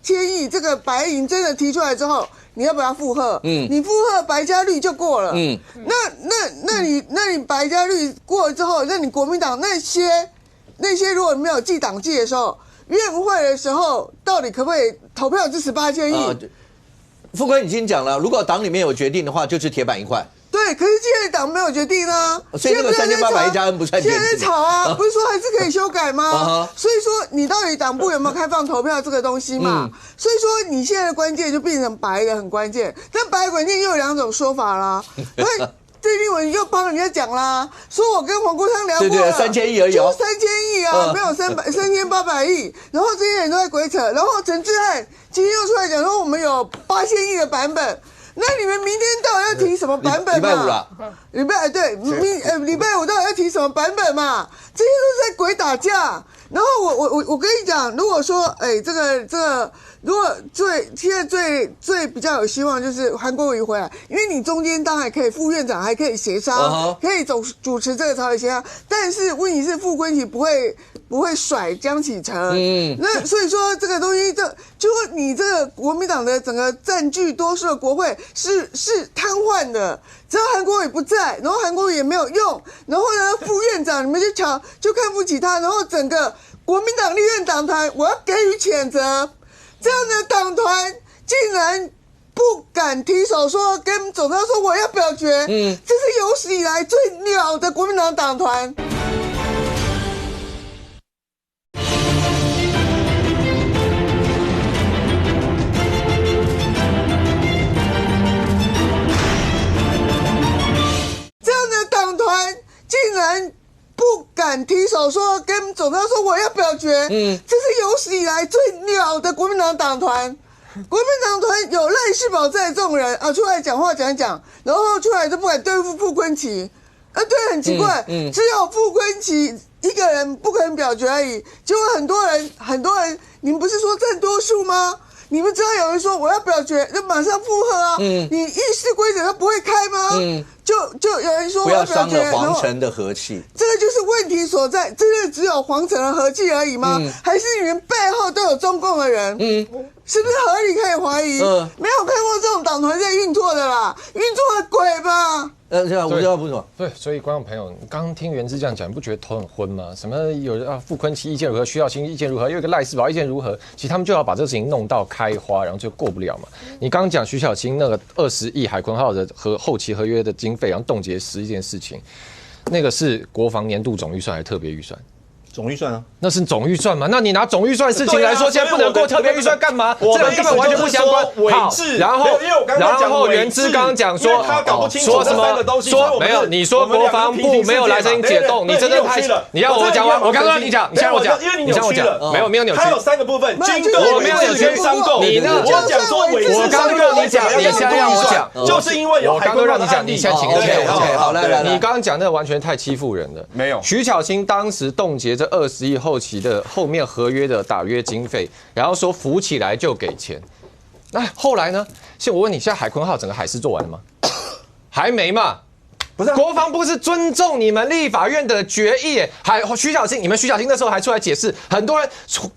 8000亿这个白银真的提出来之后，你要不要附和？你附和白加绿就过了。那你白加绿过了之后，那你国民党那些如果没有记党纪的时候，院会的时候到底可不可以投票支持8000亿？傅昆已经讲了，如果党里面有决定的话，就是铁板一块。对，可是现在党没有决定啊，所以这个3800加 N 不算现在在吵啊，不是说还是可以修改吗？所以说你到底党部有没有开放投票这个东西嘛？所以说你现在的关键就变成白的很关键，但白的关键又有2种说法啦。郑丽文又帮人家讲啦，说我跟黄国昌聊过了，3000亿而已，就3000亿啊，没有3800亿，然后这些人都在鬼扯，然后陈志汉今天又出来讲说我们有8000亿的版本。那你们明天到底要提什么版本嘛？礼拜五了，礼拜五到底要提什么版本嘛？这些都是在鬼打架。然后我跟你讲，如果说这个，如果现在最比较有希望就是韩国瑜回来，因为你中间当然可以副院长还可以协商，可以主持这个朝野协商，但是问题是傅昆萁不会甩江启臣，那所以说这个东西就你这个国民党的整个占据多数的国会是瘫痪的，只要韩国瑜不在，然后韩国瑜也没有用，然后呢副院长你们就看不起他，然后整个国民党立院党团我要给予谴责，这样的党团竟然不敢提手说跟总召说我要表决，这是有史以来最鸟的国民党党团。竟然不敢提手说跟总召说我要表决，这是有史以来最鸟的国民党党团。国民党团有赖士葆在这种人啊，出来讲话讲一讲，然后出来都不敢对付傅昆萁，对，很奇怪，只有傅昆萁一个人不肯表决而已，结果很多人，你们不是说占多数吗？你们只要有人说我要表决，就马上附和啊！你议事规则它不会开吗？就有人说我要表决，不要伤了皇城的和气。这个就是问题所在，真的只有皇城的和气而已吗？还是你们背后都有中共的人？是不是合理可以怀疑？没有看过这种党团在运作的啦，运作的鬼吧？这样我知道不错。对，所以观众朋友，你刚刚听元之这样讲，你不觉得头很昏吗？什么有人傅昆萁意见如何，徐小清意见如何，又有一个赖士葆意见如何？其实他们就要把这个事情弄到开花，然后就过不了嘛。你刚刚讲徐小清那个20亿海鲲号的后期合约的经费，然后冻结11件事情，那个是国防年度总预算还是特别预算？总预算啊，那是总预算嘛？那你拿总预算事情来说，现在不能过特别预算干嘛？这个根本完全不相关。好，然后元之刚刚讲说，说什么？说没有？你说国防部没有来申请解冻，你真的太……你要我讲完？我刚刚让你讲，你先让我讲，因为你扭曲了，没有扭曲。它有3个部分，军购、委制跟商购。你呢？我讲说委制，我刚刚让你讲，你现在让我讲，就是因为有我刚刚让你讲，你现在请听。好来，你刚刚讲那完全太欺负人了。没有，徐巧芯当时冻结这20亿后期的后面合约的打约经费，然后说浮起来就给钱。那后来呢？我问你，现在海鲲号整个海试做完了吗？还没嘛。不是，国防部是尊重你们立法院的决议。徐小清，你们徐小清那时候还出来解释，很多人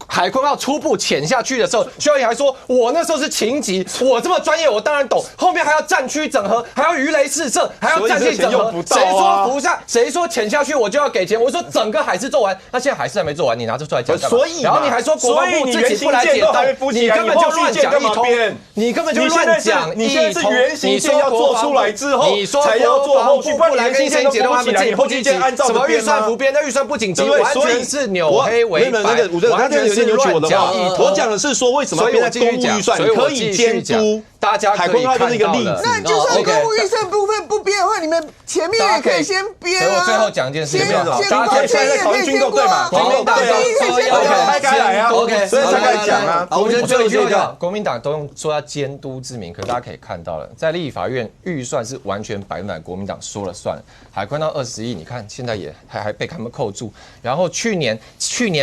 海鲲号初步潜下去的时候，徐小清还说：“我那时候是情急，我这么专业，我当然懂。后面还要战区整合，还要鱼雷试射，还要战线整合。谁说浮下？谁说潜下去我就要给钱？我说整个海试做完，那现在海试还没做完，你拿这出来讲干嘛？然后你还说国防部自己不来解冻，你根本就乱讲一通，你根本就乱讲一通。你现在是原型舰要做出来之后，才要做后续。不来跟申请解冻，他们自己不积极，什么预算不变，那预算不紧急，完全是扭黑为白，完全是乱讲一通。我讲的是说，为什么变成公务预算？可以监督。大家海鲲号就是一个例子。那就算公务预算部分不编的话，你们前面也可以先编啊。所以我最后讲一件事情，大家可以现在讨论军购对嘛？军购对啊，拆开来啊 ，OK， 所以才开始讲啊。我们最后一句话，国民党都用说要监督之名，可是大家可以看到了，在立法院预算是完全100%国民党说了算。海鲲到20亿，你看现在也还被他们扣住，然后去年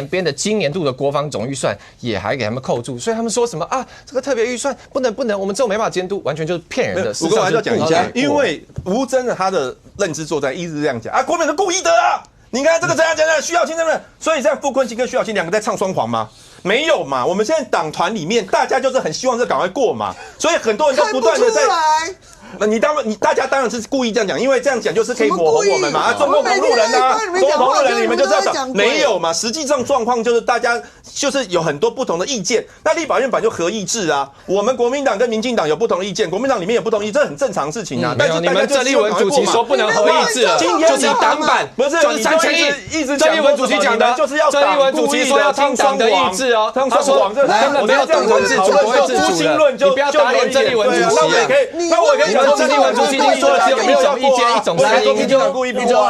编的今年度的国防总预算也还给他们扣住，所以他们说什么啊？这个特别预算不能，我们这种没法监督，完全就是骗人的。我还是要讲一下，因为吴峥的他的认知作战一直这样讲啊，国民党故意的啊！你看这个怎样讲，徐小清对不对？所以这样傅昆萁跟徐小清两个在唱双簧吗？没有嘛，我们现在党团里面大家就是很希望这赶快过嘛，所以很多人都不断的在。你大家当然是故意这样讲，因为这样讲就是可以抹红我们嘛。中共同路人啊，中共同路人你们就是要讲没有嘛？实际上状况就是大家就是有很多不同的意见。那立法院本来就合议制啊，我们国民党跟民进党有不同的意见，国民党里面有不同意，这很正常的事情啊。但是你们郑丽文主席说不能合议制了，就是党版不是就是3000亿，郑丽文主席讲的就是要郑丽文主席说要听党的意志哦，他说根本没有党团自主，不会自主的，你不要打脸郑丽文主席啊。那我也可以讲说，郑丽文主席已经说了，只有一种意见，一种声音。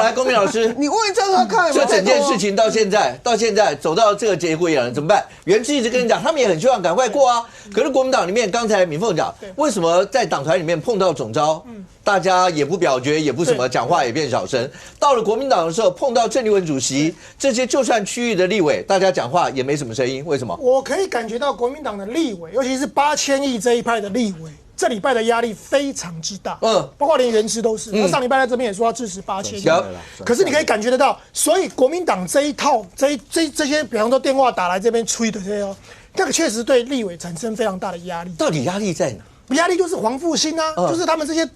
来，公民老师，你问赵少康，这整件事情到现在走到这个节骨眼了，怎么办？袁志一直跟你讲，他们也很希望赶快过啊。可是国民党里面，刚才敏凤讲，为什么在党团里面碰到总召，大家也不表决，也不什么，讲话也变小声。到了国民党的时候，碰到郑丽文主席，这些就算区域的立委，大家讲话也没什么声音，为什么？我可以感觉到国民党的立委，尤其是8000亿这一派的立委，这礼拜的压力非常之大，包括连原知都是。他上礼拜在这边也说要支持8000亿，可是你可以感觉得到，所以国民党这一套，这些，比方说电话打来这边吹的这些哦，这个确实对立委产生非常大的压力。到底压力在哪？压力就是黄复兴啊，就是他们这些，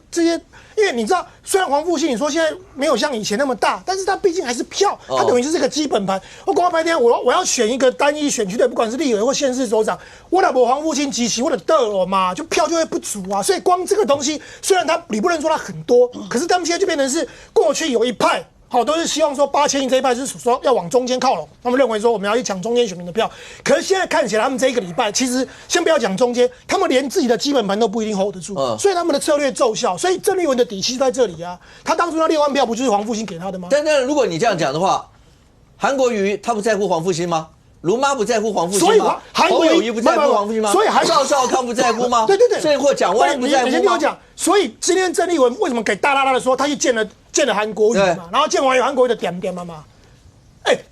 因为你知道，虽然黄复兴你说现在没有像以前那么大，但是他毕竟还是票，他等于就是个基本盘。我光白天我要选一个单一选区的，不管是立委或县市首长，我老婆黄复兴集齐，我的得了嘛，就票就会不足啊。所以光这个东西，虽然你不能说它很多，可是他们现在就变成是过去有一派。好，都是希望说8000亿这一派是说要往中间靠拢，他们认为说我们要去抢中间选民的票。可是现在看起来，他们这一个礼拜其实先不要讲中间，他们连自己的基本盘都不一定 hold 得住，所以他们的策略奏效。所以郑丽文的底气在这里啊，他当初那6万票不就是黄复兴给他的吗？但如果你这样讲的话，韩国瑜他不在乎黄复兴吗？卢妈不在乎黄复兴吗？侯友宜不在乎黄复兴吗？所以赵少康不在乎吗？对，甚或蒋万安不在乎吗？你先听我讲，所以今天郑丽文为什么给大的说他去见了韩国瑜嘛，然后见完韩国瑜的点嘛。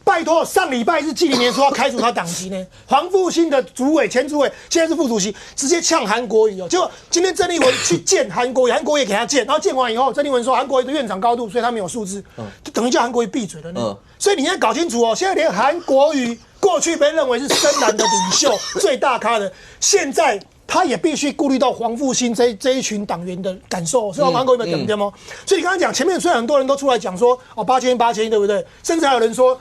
拜托，上礼拜是纪凌年说要开除他党籍呢，黄复兴的前主委现在是副主席，直接呛韩国瑜哦。结果今天郑丽文去见韩国瑜，韩国瑜也给他见，然后见完以后，郑丽文说韩国瑜的院长高度，所以他没有素质，就等于叫韩国瑜闭嘴了呢。所以你要搞清楚哦，现在连韩国瑜过去被认为是深蓝的领袖、最大咖的，现在他也必须顾虑到黄复兴这一群党员的感受，所以韩国瑜有没有讲吗？所以你刚刚讲前面虽然很多人都出来讲说8000亿对不对？甚至还有人说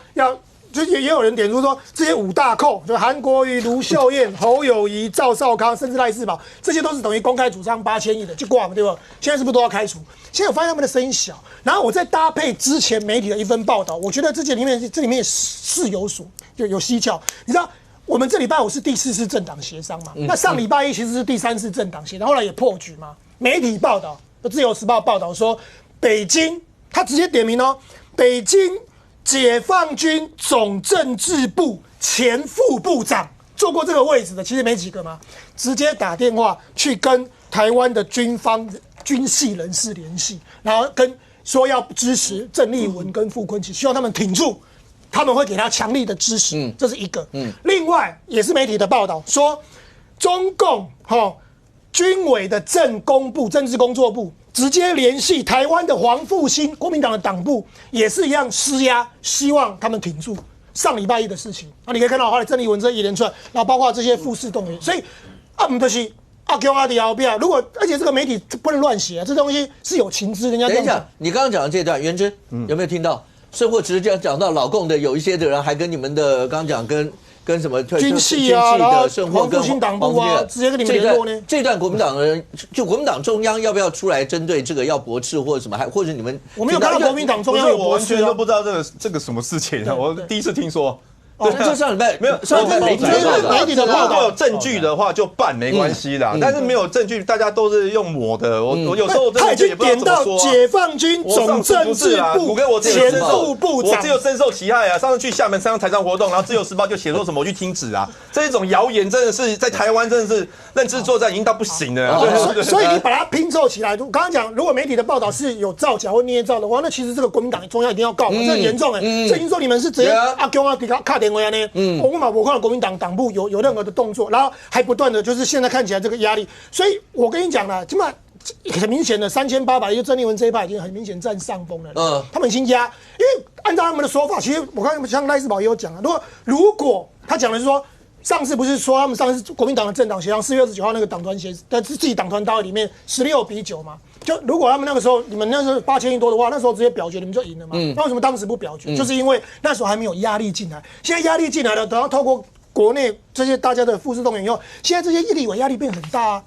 就也有人点出说这些5大扣，就韩国瑜、卢秀燕、侯友宜、赵少康，甚至赖士葆，这些都是等于公开主张8000亿的就挂嘛，对吧？现在是不是都要开除？现在我发现他们的声音小，然后我再搭配之前媒体的一份报道，我觉得这里面是有所就有蹊跷。你知道我们这礼拜5是第4次政党协商嘛？那上礼拜1其实是第3次政党协商，后来也破局嘛。媒体报道，自由时报报道说，北京他直接点名哦，北京解放军总政治部前副部长做过这个位置的，其实没几个嘛，直接打电话去跟台湾的军系人士联系，然后说要支持郑丽文跟傅昆萁，希望他们挺住，他们会给他强力的支持，这是一个。另外也是媒体的报道说，中共军委的政治工作部直接联系台湾的黄复兴，国民党的党部也是一样施压，希望他们挺住。上礼拜1的事情，你可以看到后来郑丽文这一连串，然后包括这些副市动员，所以不就是阿公阿弟后边，如果而且这个媒体不能乱写，这东西是有情资，人家。等一下，你刚刚讲的这段，元之有没有听到？甚或只是讲到老共的有一些的人，还跟你们的刚刚讲跟什么军系啊，然后黄复兴党部啊，直接跟你们联络呢。这段国民党的人，就国民党中央要不要出来针对这个要驳斥或者什么，或者你们？我没有看到国民党中央有驳斥，我完全都不知道这个什么事情，我第一次听说。这上礼拜没有，上礼拜媒体的报道有证据的话就办没关系啦，但是没有证据，大家都是用抹的。我有时候他已经点到解放军总政治部前副部长，我只有深受其害啊！上次去厦门参加台上活动，然后自由时报就写说什么我去听旨啊，这一种谣言真的是在台湾真的是认知作战已经到不行了。所以你把它拼凑起来，我刚刚讲，如果媒体的报道是有造假或捏造的话，那其实这个国民党中央一定要告，这很严重这已经说你们是直接阿公阿弟卡点位啊呢。我们我看到国民党党部有任何的动作，然后还不断的就是现在看起来这个压力，所以我跟你讲了，起码很明显的3800，一个郑丽文这一派已经很明显占上风了。他们已经压，因为按照他们的说法，其实我看像赖士葆也有讲啊，如果他讲的是说上次不是说他们上次国民党的政党协商4月29号那个党团自己党团大会里面16-9嘛？就如果他们那个时候你们那时候8000亿多的话，那时候直接表决你们就赢了嘛？那为什么当时不表决？就是因为那时候还没有压力进来，现在压力进来了，等到透过国内这些大家的复式动员以后，现在这些立委压力变很大啊。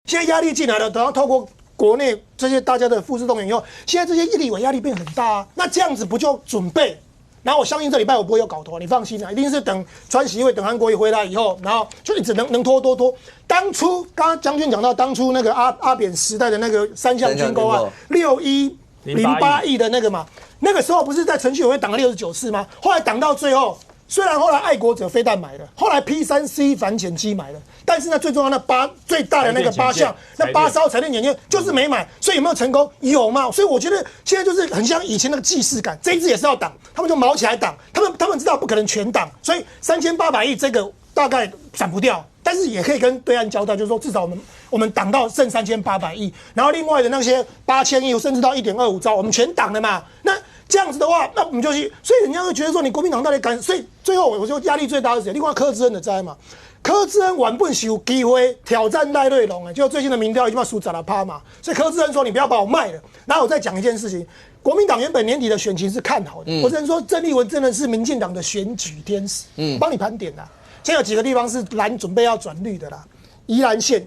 现在压力进来了，等到透过国内这些大家的复式动员以后，现在这些立委压力变很大啊。那这样子不就准备？然后我相信这礼拜我不会有搞头，你放心啊，一定是等川习会、等韩国瑜回来以后，然后就一直能拖多拖。当初刚刚将军讲到，当初那个阿扁时代的那个3项军购案，6108亿的那个嘛，那个时候不是在程序委员会挡了69次吗？后来挡到最后。虽然后来爱国者飞弹买了，后来 P3C 反潜机买了，但是呢，最重要那最大的那个8项，那8艘彩电潜舰就是没买，所以有没有成功？有嘛？所以我觉得现在就是很像以前那个既视感，这一支也是要挡，他们就毛起来挡，他们知道不可能全挡，所以3800亿这个大概闪不掉，但是也可以跟对岸交代，就是说至少我们挡到剩3800亿，然后另外的那些8000亿甚至到1.25兆，我们全挡了嘛？那这样子的话，那我们就去，所以人家会觉得说你国民党到底敢，所以最后我说压力最大的是谁？另外柯志恩的灾嘛，柯志恩原本是有机会挑战赖瑞隆结果最近的民调已经把输10%嘛，所以柯志恩说你不要把我卖了。然后我再讲一件事情，国民党原本年底的选情是看好的，我只能说郑丽文真的是民进党的选举天使，帮你盘点啦。现在有几个地方是蓝准备要转绿的啦，宜兰县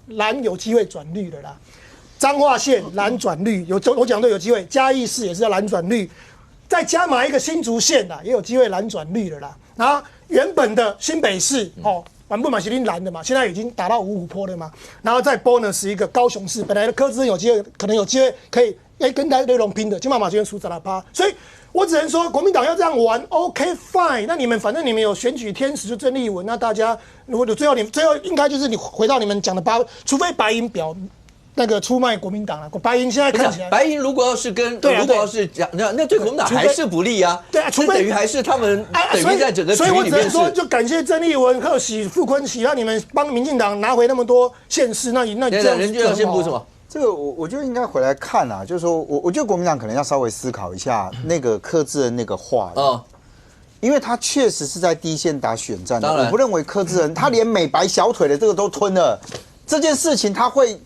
蓝有机会转绿的啦。彰化县蓝转绿我讲对有机会，嘉义市也是要蓝转绿，再加码一个新竹县啦，也有机会蓝转绿的啦。然后原本的新北市原本嘛是蓝的嘛，现在已经打到55%了嘛。然后再 bonus 一个高雄市，本来的柯志恩有机会，可能有机会可以跟赖瑞隆拼的，今晚马今天输10%，所以我只能说国民党要这样玩 ，OK fine。那你们反正你们有选举天使就郑丽文，那大家如果最后应该就是你回到你们讲的除非白银表。那个出卖国民党了，白银现在看起来，白银如果要是跟如果要是讲那对国民党还是不利啊。对啊，除非等于还是他们等于在整个局里面是。所以我只能说，就感谢郑丽文、贺喜、傅昆萁，让你们帮民进党拿回那么多县市，那这样人就要宣布什么？这个我觉得应该回来看啊，就是说我觉得国民党可能要稍微思考一下那个柯志恩那个话因为他确实是在第一线打选战的，我不认为柯志恩他连美白小腿的这个都吞了。这件事情他会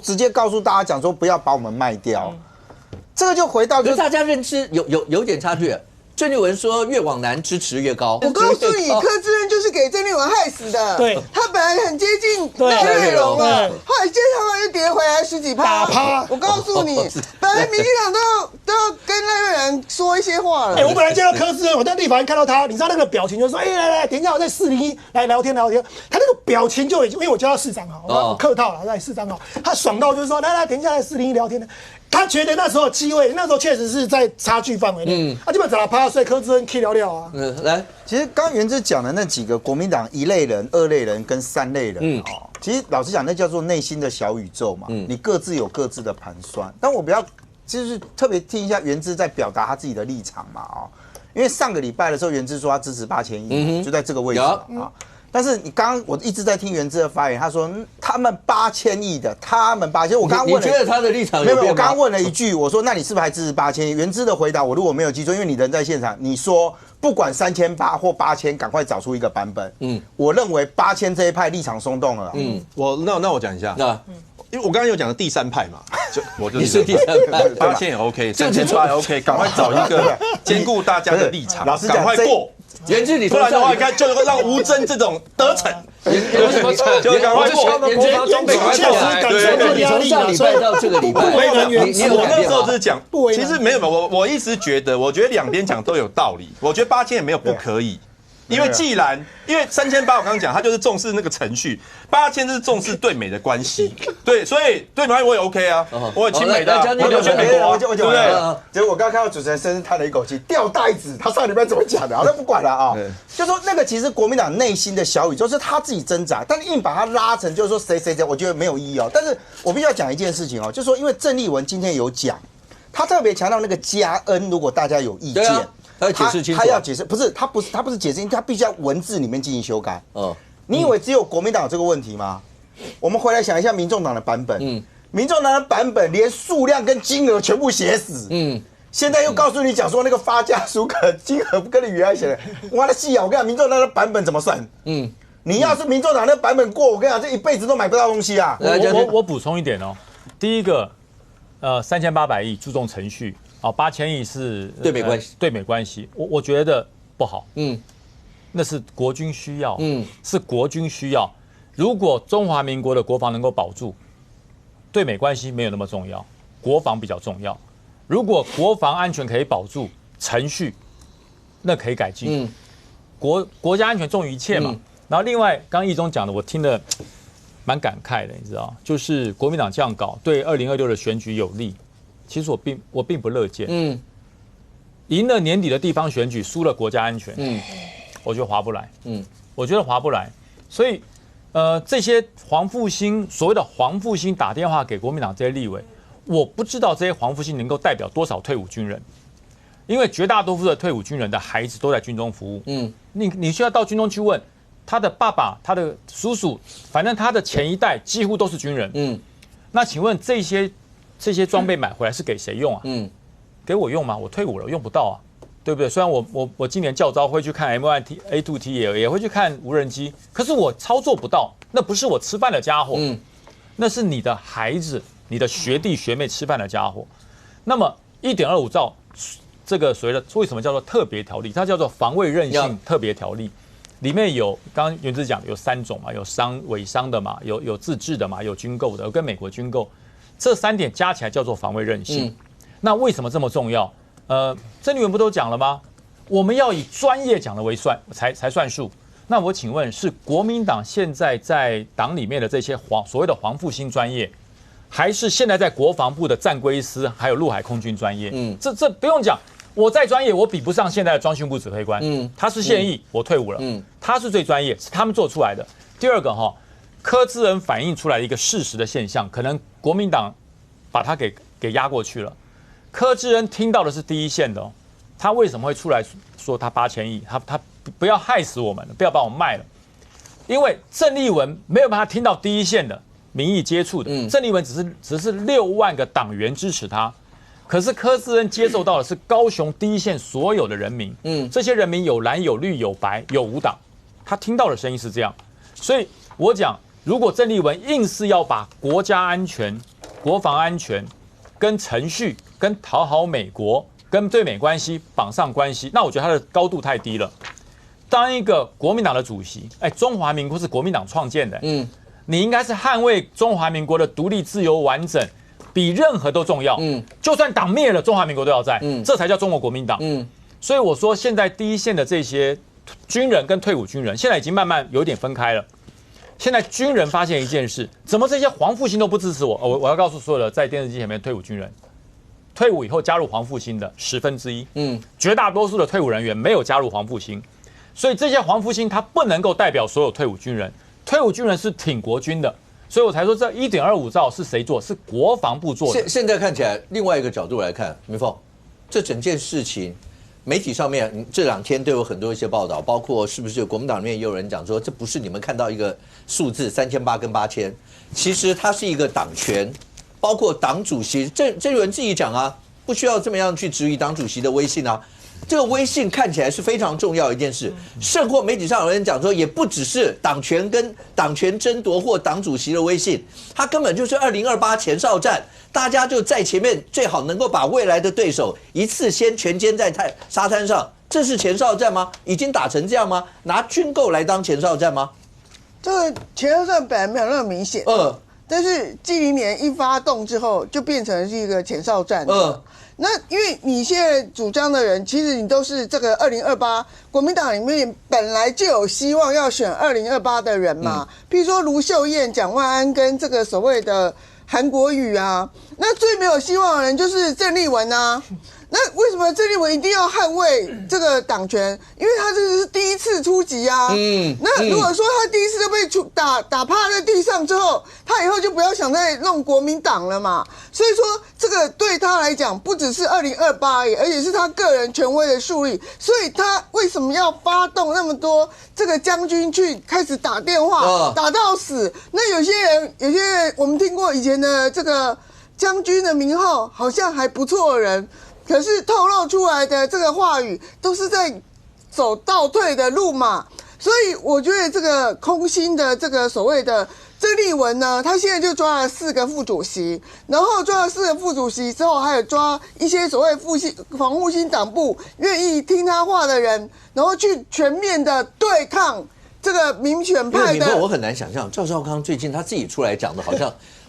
直接告诉大家讲说不要把我们卖掉，这个就回到就是大家认知有点差距。郑丽文说越往南支持越高。我告诉你，柯志恩就是给郑丽文害死的。对，他本来很接近赖瑞隆了，后来接上来又跌回来10几%。我告诉你，本来民进党都要跟赖瑞隆说一些话了。我本来见到柯志恩，我在立法院看到他，你知道那个表情就是说，来，等一下我在401来聊天。他那个表情就已经，因为我叫他市长好，我客套了，在市长好，他爽到就是说，来，等一下来401聊天的。他觉得那时候机会，那时候确实是在差距范围内。他基本上10%，所以柯志恩可以聊聊啊。来，其实刚刚元之讲的那几个国民党1类人、2类人跟3类人其实老实讲，那叫做内心的小宇宙嘛。你各自有各自的盘算。但我比较就是特别听一下元之在表达他自己的立场嘛因为上个礼拜的时候，元之说他支持8000亿，就在这个位置但是你刚刚我一直在听元之的发言，他说他们8000亿的，他们8000，我刚刚问了，你觉得他的立场有变吗？没有，我刚刚问了一句，我说那你是不是还支持8000亿？元之的回答我如果没有记错，因为你人在现场，你说不管3800或8000，赶快找出一个版本。我认为8000这一派立场松动了。那我讲一下。因为我刚刚有讲的第3派嘛，我就是你是第3派，8000也 OK，3800也 OK， 赶快找一个兼顾大家的立场，赶快过。元之，你不然的话，应该就会让吴峥这种得逞，有什么逞？就赶快过。元之装备赶快过来。对，从上礼拜到这个礼拜，我那时候就是讲，其实没有，我一直觉得，我觉得两边讲都有道理。我觉得8000也没有不可以。因为因为3800我刚刚讲，他就是重视那个程序，8000是重视对美的关系，对，所以对美我也 OK 啊，我也亲美的，我就去美国，对不对？结果我刚刚看到主持人深深叹了一口气，掉袋子，他上礼拜怎么讲的？好，那不管了就说那个其实国民党内心的小宇宙是他自己挣扎，但硬把它拉成就是说谁，我觉得没有意义但是我必须要讲一件事情就是说因为郑丽文今天有讲，他特别强调那个加恩，如果大家有意见。他要解释清楚，他要解释，他不是解释，他必须要文字里面进行修改。你以为只有国民党有这个问题吗？我们回来想一下民众党的版本，民众党的版本连数量跟金额全部写死，现在又告诉你讲说那个发家书金额不跟你原来写的，我的戏啊！我跟你讲，民众党的版本怎么算？你要是民众党那版本过，我跟你讲，这一辈子都买不到东西啊！我补充一点哦，第一个，3800亿注重程序，哦，8000亿是对美关系，对美关系，我觉得不好，那是国军需要，是国军需要。如果中华民国的国防能够保住，对美关系没有那么重要，国防比较重要。如果国防安全可以保住，程序那可以改进。国家安全重于一切嘛。然后另外，刚刚义中讲的，我听得蛮感慨的，你知道，就是国民党这样搞对2026的选举有利，其实我并不乐见。赢了年底的地方选举，输了国家安全，我觉得划不来。我觉得划不来。所以，这些所谓的黄复兴打电话给国民党这些立委。我不知道这些黄复兴能够代表多少退伍军人，因为绝大多数的退伍军人的孩子都在军中服务。你需要到军中去问他的爸爸、他的叔叔，反正他的前一代几乎都是军人。那请问这些装备买回来是给谁用啊？给我用吗？我退伍了，用不到啊，对不对？虽然我今年教召会去看 M1A2T 也会去看无人机，可是我操作不到，那不是我吃饭的家伙，那是你的孩子。你的学弟学妹吃饭的家伙，那么1.25兆这个所谓的为什么叫做特别条例？它叫做防卫韧性特别条例，里面有刚刚元之讲有3种嘛，有伪商的嘛，有自制的嘛，有军购的，有跟美国军购，这3点加起来叫做防卫韧性。那为什么这么重要？郑立文不都讲了吗？我们要以专业讲的为才算数。那我请问，是国民党现在在党里面的这些所谓的黄复兴专业？还是现在在国防部的战规司，还有陆海空军专业，这不用讲，我再专业，我比不上现在的装训部指挥官，他是现役，我退伍了，他是最专业，是他们做出来的。第二个柯志恩反映出来的一个事实的现象，可能国民党把他给压过去了。柯志恩听到的是第一线的，他为什么会出来说他8000亿？他不要害死我们了，不要把我们卖了，因为郑丽文没有办法听到第一线的。民意接触的，郑丽文只是6万个党员支持他，可是柯志恩接受到的是高雄第一线所有的人民，这些人民有蓝有绿有白有无党，他听到的声音是这样，所以我讲，如果郑丽文硬是要把国家安全、国防安全跟程序、跟讨好美国、跟对美关系绑上关系，那我觉得他的高度太低了。当一个国民党的主席，中华民国是国民党创建的，你应该是捍卫中华民国的独立、自由、完整，比任何都重要。就算党灭了，中华民国都要在，这才叫中国国民党。所以我说，现在第一线的这些军人跟退伍军人，现在已经慢慢有点分开了。现在军人发现一件事，怎么这些黄复兴都不支持我？我要告诉所有的在电视机前面退伍军人，退伍以后加入黄复兴的1/10，绝大多数的退伍人员没有加入黄复兴，所以这些黄复兴他不能够代表所有退伍军人。退伍军人是挺国军的，所以我才说这1.25兆是谁做？是国防部做的。现在看起来，另外一个角度来看，明凤，这整件事情，媒体上面这2天都有很多一些报道，包括是不是国民党里面也有人讲说，这不是你们看到一个数字3800跟8000，其实它是一个党权，包括党主席，郑立文自己讲啊，不需要这么样去质疑党主席的威信啊。这个威信看起来是非常重要的一件事，甚或媒体上有人讲说，也不只是党权跟党权争夺或党主席的威信，它根本就是2028前哨战，大家就在前面最好能够把未来的对手一次先全歼在沙滩上，这是前哨战吗？已经打成这样吗？拿军购来当前哨战吗？这个前哨战本来没有那么明显，但是纪凌年一发动之后，就变成是一个前哨战。那因为你现在主张的人，其实你都是这个2028国民党里面本来就有希望要选2028的人嘛，譬如说卢秀燕、蒋万安跟这个所谓的韩国瑜啊，那最没有希望的人就是郑丽文啊。那为什么郑丽文一定要捍卫这个党权？因为他这是第一次出击啊。那如果说他第一次就被打趴在地上之后，他以后就不要想再弄国民党了嘛。所以说，这个对他来讲，不只是2028而且是他个人权威的树立。所以他为什么要发动那么多这个将军去开始打电话，打到死？那有些人，我们听过以前的这个将军的名号，好像还不错的人，可是透露出来的这个话语都是在走倒退的路嘛。所以我觉得这个空心的这个所谓的曾丽文呢，他现在就抓了4个副主席，然后抓了4个副主席之后，还有抓一些所谓防护性党部愿意听他话的人，然后去全面的对抗这个民选派的。我很难想象赵少康最近他自己出来讲的，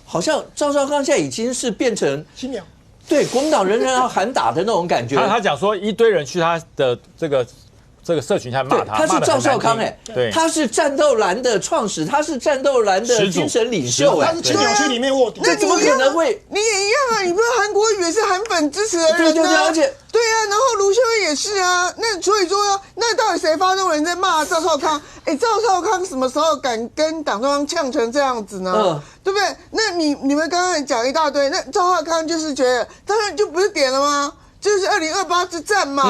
好像赵少康现在已经是变成新娘，对国民党人人要喊打的那种感觉。他讲说一堆人去他的这个社群下骂他，他是赵少康对，他是战斗蓝的创始，他是战斗蓝的精神领袖他是青鸟区里面卧底，那怎么可能会？你也一样啊，你不是韩国瑜也是韩粉支持的人对，而且对啊，然后卢秀燕也是啊，那所以说，那到底谁发动人在骂赵少康？赵少康什么时候敢跟党中央呛成这样子呢？对不对？那你们刚刚讲一大堆，那赵少康就是觉得，当然就不是点了吗？就是2028之战嘛，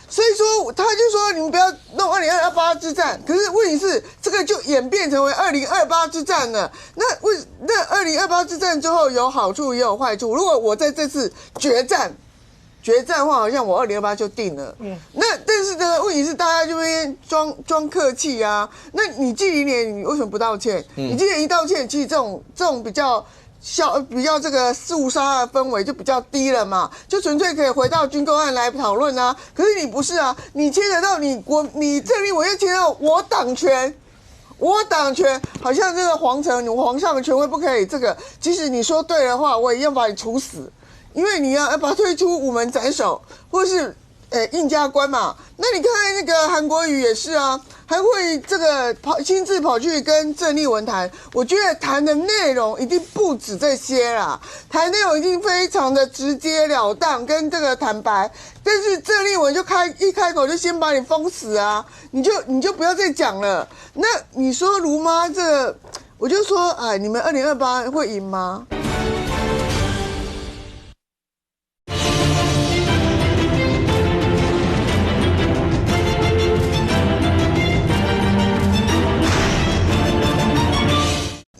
所以说他就说你们不要弄2028之战，可是问题是这个就演变成为2028之战了。那2028之战之后有好处也有坏处。如果我在这次决战的话，好像我2028就定了。那但是呢，问题是大家就会装客气啊。那你纪凌年你为什么不道歉？你纪凌年一道歉，其实这种比较这个肃杀的氛围就比较低了嘛，就纯粹可以回到军购案来讨论啊。可是你不是啊，你牵扯到你郑丽文又牵扯到我党权，好像这个皇上的权威不可以这个，即使你说对的话，我也要把你处死，因为你要把他推出午门斩首，或是印加官嘛。那你看那个韩国瑜也是啊，还会这个亲自跑去跟郑丽文谈，我觉得谈的内容一定不止这些啦，谈内容已经非常的直截了当跟这个坦白，但是郑丽文就一开口就先把你封死啊，你就不要再讲了。那你说卢妈这个，我就说你们2028会赢吗？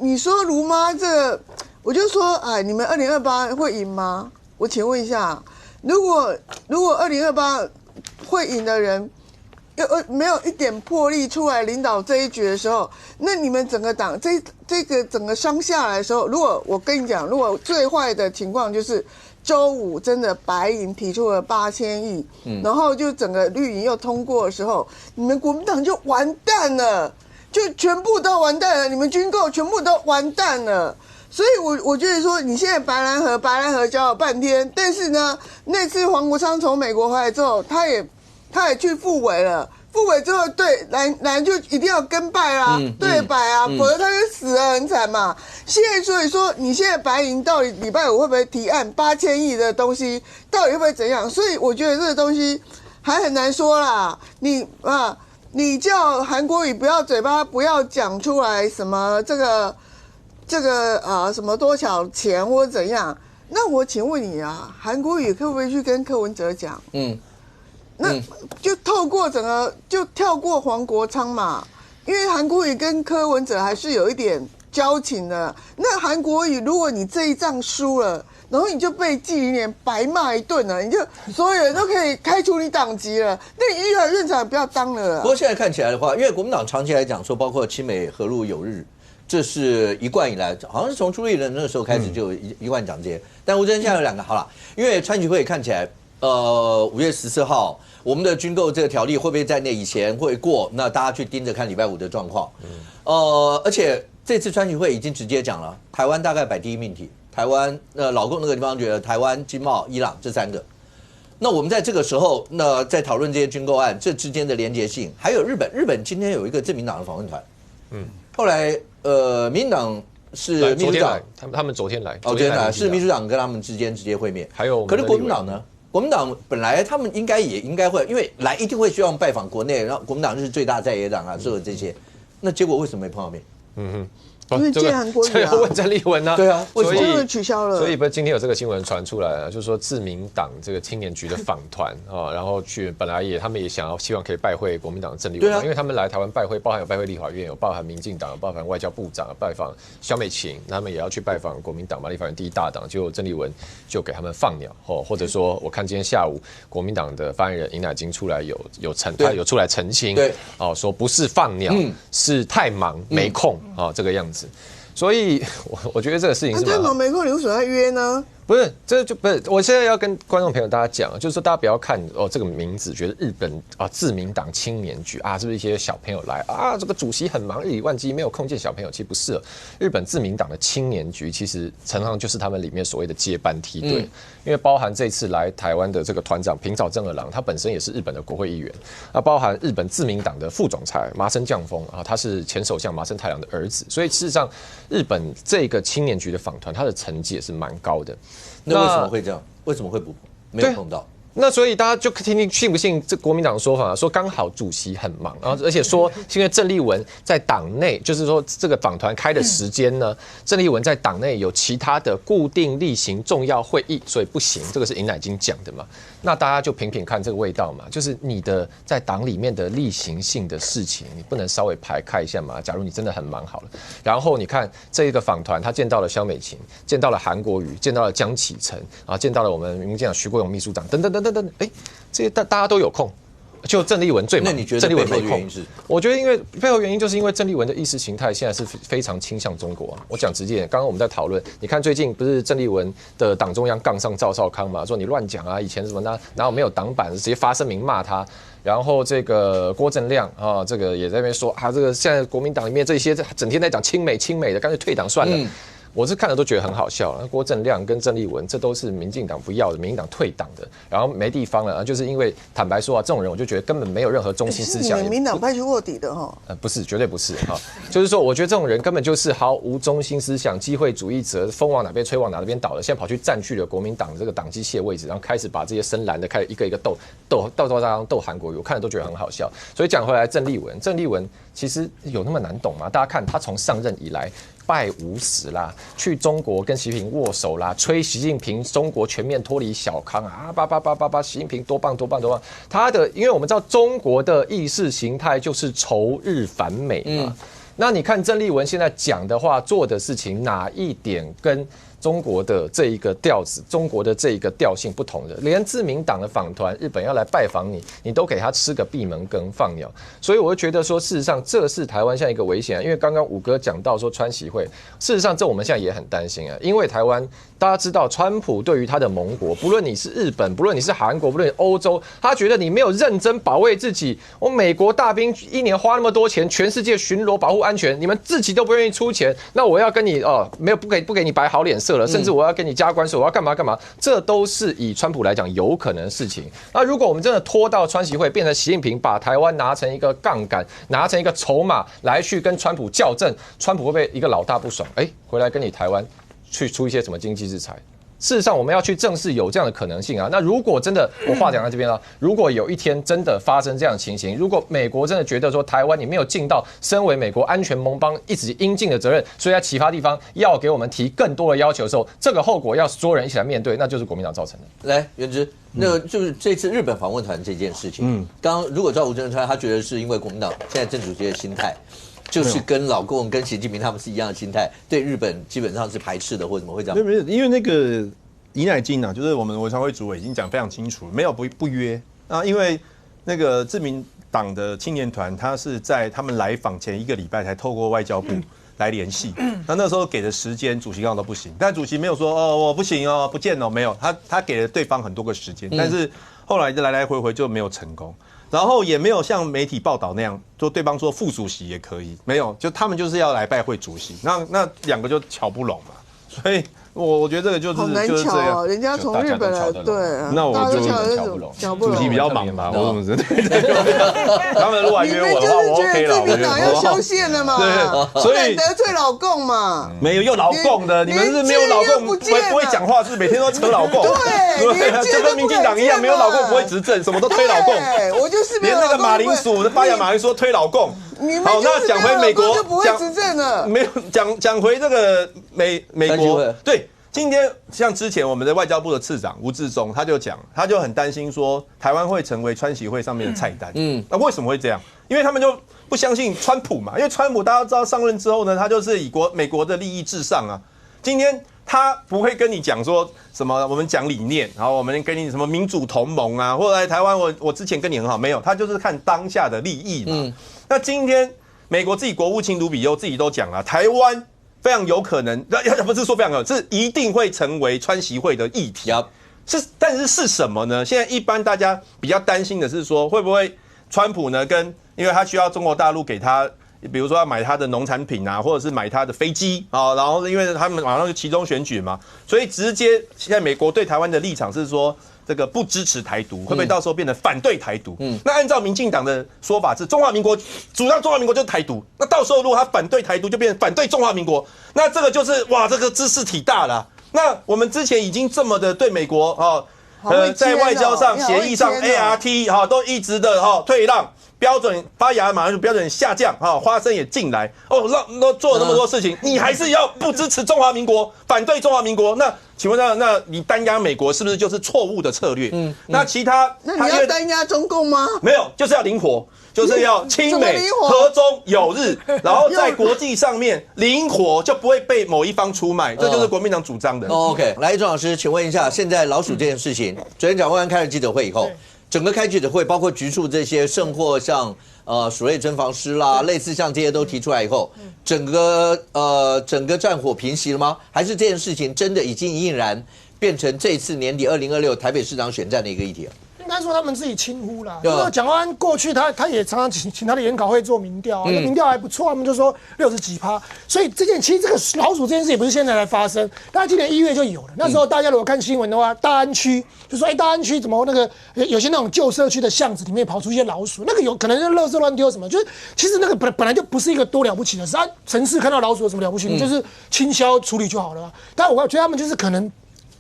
你说卢妈这个，我就说你们2028会赢吗？我请问一下，如果2028会赢的人没有一点魄力出来领导这一局的时候，那你们整个党这个整个商下来的时候，如果我跟你讲，如果最坏的情况就是周五真的白银提出了8000亿，然后就整个绿营又通过的时候，你们国民党就完蛋了。就全部都完蛋了，你们军购全部都完蛋了，所以我觉得说，你现在白蓝河讲了半天，但是呢，那次黄国昌从美国回来之后，他也去复委了，复委之后对蓝就一定要跟拜啦，对白啊，否则他就死得很惨嘛。现在所以说，你现在白银到底礼拜5会不会提案8000亿的东西，到底会不会怎样？所以我觉得这个东西还很难说啦，你叫韩国瑜不要嘴巴不要讲出来什么这个什么多少钱或者怎样？那我请问你啊，韩国瑜可不可以去跟柯文哲讲？那就透过整个就跳过黄国昌嘛，因为韩国瑜跟柯文哲还是有一点交情的。那韩国瑜如果你这一仗输了，然后你就被纪凌年白骂一顿了，你就所有人都可以开除你党籍了，那你立法院长不要当了啦。不过现在看起来的话，因为国民党长期来讲说，包括亲美和陆友日，这是一贯以来，好像是从朱立伦那个时候开始就一贯讲这些。但吴真现在有2个好了，因为川局会看起来，5月14号我们的军购这个条例会不会在那以前会过？那大家去盯着看礼拜5的状况。而且这次川局会已经直接讲了，台湾大概摆第一命题。台湾老共那个地方觉得台湾、经贸、伊朗这3个，那我们在这个时候，那在讨论这些军购案这之间的连结性，还有日本今天有一个自民党的访问团，后来民进党是秘书长，他们昨天来，昨天来是秘书长跟他们之间直接会面，还有可是国民党呢？国民党本来他们应该会，因为一定会希望拜访国内，然后国民党是最大在野党啊，所有这些，那结果为什么没碰到面？因为见韩国瑜这要问郑丽文啊，对啊，所以取消了。所以不是今天有这个新闻传出来了，就是说自民党这个青年局的访团啊，然后去本来他们也希望可以拜会国民党的郑丽文，因为他们来台湾拜会，包含有拜会立法院，有包含民进党，有包含外交部长，拜访萧美琴，他们也要去拜访国民党嘛，立法院第一大党，结果郑丽文就给他们放鸟或者说我看今天下午国民党的发言人尹乃菁出来他有出来澄清，对，说不是放鸟，是太忙没空这个样子。所以，我觉得这个事情是太忙没空，你为什么要约呢？不是，这就不是。我现在要跟观众朋友大家讲，就是说大家不要看这个名字，觉得日本自民党青年局是不是一些小朋友来这个主席很忙，日理万机，没有空见小朋友。其实不是，日本自民党的青年局其实常常就是他们里面所谓的接班梯队，因为包含这次来台湾的这个团长平沼正二郎，他本身也是日本的国会议员，包含日本自民党的副总裁麻生降风他是前首相麻生太郎的儿子，所以事实上日本这个青年局的访团，他的成绩也是蛮高的。那为什么会这样？为什么会没有碰到？那所以大家就听信不信这国民党的说法，说刚好主席很忙，然后而且说因为郑丽文在党内，就是说这个访团开的时间呢，郑丽文在党内有其他的固定例行重要会议，所以不行。这个是尹乃菁讲的嘛？那大家就品品看这个味道嘛，就是你的在党里面的例行性的事情，你不能稍微排开一下嘛？假如你真的很忙好了，然后你看这一个访团，他见到了萧美琴，见到了韩国瑜，见到了江启臣见到了我们民进党徐国勇秘书长等等等等等，这些大家都有空。就郑丽文最忙，那你觉得郑丽文背后原因是？我觉得因为背后原因就是因为郑丽文的意识形态现在是非常倾向中国我讲直接点，刚刚我们在讨论，你看最近不是郑丽文的党中央杠上赵少康嘛，说你乱讲以前什么哪有没有党版，直接发声明骂他。然后这个郭正亮这个也在那边说这个现在国民党里面这些整天在讲亲美的，干脆退党算了。我是看了都觉得很好笑了。郭正亮跟郑丽文，这都是民进党不要的，民进党退党的，然后没地方了就是因为坦白说这种人我就觉得根本没有任何中心思想。是你们民党派去卧底的不是，绝对不是就是说，我觉得这种人根本就是毫无中心思想、机会主义者，风往哪边吹往哪边倒的。现在跑去占据了国民党这个党机器的位置，然后开始把这些深蓝的开始一个一个斗韩国瑜，我看了都觉得很好笑。所以讲回来，郑丽文其实有那么难懂吗？大家看他从上任以来。拜50啦，去中国跟习近平握手啦，吹习近平中国全面脱离小康习近平多棒。因为我们知道中国的意识形态就是仇日反美嘛。那你看郑丽文现在讲的话、做的事情，哪一点跟中国的这一个调子、中国的这一个调性不同的？连自民党的访团日本要来拜访你，你都给他吃个闭门羹放鸟。所以我就觉得说，事实上这是台湾现在一个危险因为刚刚武哥讲到说川习会，事实上这我们现在也很担心因为台湾大家知道，川普对于他的盟国，不论你是日本，不论你是韩国，不论你欧洲，他觉得你没有认真保卫自己。我美国大兵一年花那么多钱，全世界巡逻保护安全，你们自己都不愿意出钱，那我要跟你没有不给你摆好脸色了，甚至我要跟你加关税，我要干嘛，这都是以川普来讲有可能的事情。那如果我们真的拖到川习会，变成习近平把台湾拿成一个杠杆，拿成一个筹码来去跟川普校正，川普会不会一个老大不爽？回来跟你台湾去出一些什么经济制裁？事实上，我们要去正视有这样的可能性那如果真的，我话讲在这边了，如果有一天真的发生这样的情形，如果美国真的觉得说台湾你没有尽到身为美国安全盟邦一直应尽的责任，所以在其他地方要给我们提更多的要求的时候，这个后果要所有人一起来面对，那就是国民党造成的。来，元之，那就是这次日本访问团这件事情，刚如果照吴正川，他觉得是因为国民党现在正主席的心态。就是跟老共、跟习近平他们是一样的心态，对日本基本上是排斥的，或者怎么会这样？没有，因为那个尹乃菁就是我们文传会主委已经讲非常清楚，没有不约因为那个自民党的青年团，他是在他们来访前1个礼拜才透过外交部来联系，那时候给的时间，主席刚好都不行，但主席没有说我不行不见没有，他给了对方很多个时间，但是后来就来回就没有成功。然后也没有像媒体报道那样，就对方说副主席也可以，没有，就他们就是要来拜会主席，那两个就瞧不拢嘛，所以我觉得这个就是好难瞧人家从日本来，对，那我就瞧不拢，主席比较忙吧，我怎么知道？他们如果约我的话，我 OK 了，我觉得自民党要修宪了嘛，对，所以得罪老共嘛，没有老共的，你们是没有老共不会讲话，是每天都扯老共，对，就跟民进党一样，没有老共不会执政，什么都推老共，我就是连那个马铃薯的发言马铃薯推老共。好，那讲回美国，就不会执政了。没有讲回这个美国，对。今天像之前我们的外交部的次长吴志忠他就很担心说台湾会成为川习会上面的菜单。那为什么会这样？因为他们就不相信川普嘛，因为川普大家知道上任之后呢，他就是以美国的利益至上啊。今天他不会跟你讲说什么我们讲理念，然后我们跟你什么民主同盟啊，或者来台湾我之前跟你很好，没有，他就是看当下的利益嘛。那今天美国自己国务卿卢比欧自己都讲了，台湾非常有可能，不是说非常有可能，是一定会成为川习会的议题。但是什么呢？现在一般大家比较担心的是说，会不会川普呢因为他需要中国大陆给他，比如说要买他的农产品啊，或者是买他的飞机啊，然后因为他们马上就期中选举嘛，所以直接现在美国对台湾的立场是说，这个不支持台独，会不会到时候变成反对台独？那按照民进党的说法是中华民国主张中华民国就是台独，那到时候如果他反对台独，就变成反对中华民国，那这个就是哇，这个知识体大了。那我们之前已经这么的对美国在外交上协议上 ART 都一直的退让，标准发芽马上就标准下降花生也进来都做了那么多事情，你还是要不支持中华民国，反对中华民国？那请问那你单压美国是不是就是错误的策略？那其他那你要单压中共吗？没有，就是要灵活，就是要亲美和中友日，然后在国际上面灵活，就不会被某一方出卖，这就是国民党主张的。OK， 来，庄老师，请问一下，现在老鼠这件事情，昨天蒋万安开了记者会以后，整个开记者会，包括局处这些甚或像鼠类侦防师啦，类似像这些都提出来以后，整个战火平息了吗？还是这件事情真的已经毅然变成这次年底2026台北市长选战的一个议题了？应该说他们自己轻忽啦。因为蒋万安过去他也常常请他的研讨会做民调，那民调还不错，他们就说60几%。所以其实这个老鼠这件事也不是现在才发生，大概今年1月就有了。那时候大家如果看新闻的话，大安区就说大安区怎么那个有些那种旧社区的巷子里面跑出一些老鼠，那个有可能是垃圾乱丢什么，就是其实那个本来就不是一个多了不起的事。城市看到老鼠有什么了不起？你就是清消处理就好了。但我觉得他们就是可能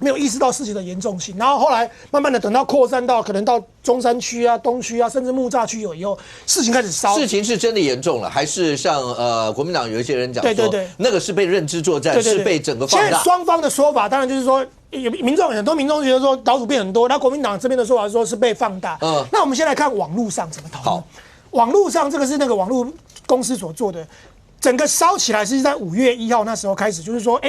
没有意识到事情的严重性，然后后来慢慢的等到扩散到可能到中山区啊、东区啊，甚至木栅区有以后，事情开始烧。事情是真的严重了，还是像国民党有一些人讲说，那个是被认知作战，是被整个放大。现在双方的说法当然就是说，很多民众觉得说老鼠变很多，那国民党这边的说法是说是被放大。那我们先来看网络上怎么讨论。网络上这个是那个网络公司所做的。整个烧起来是在5月1号那时候开始，就是说，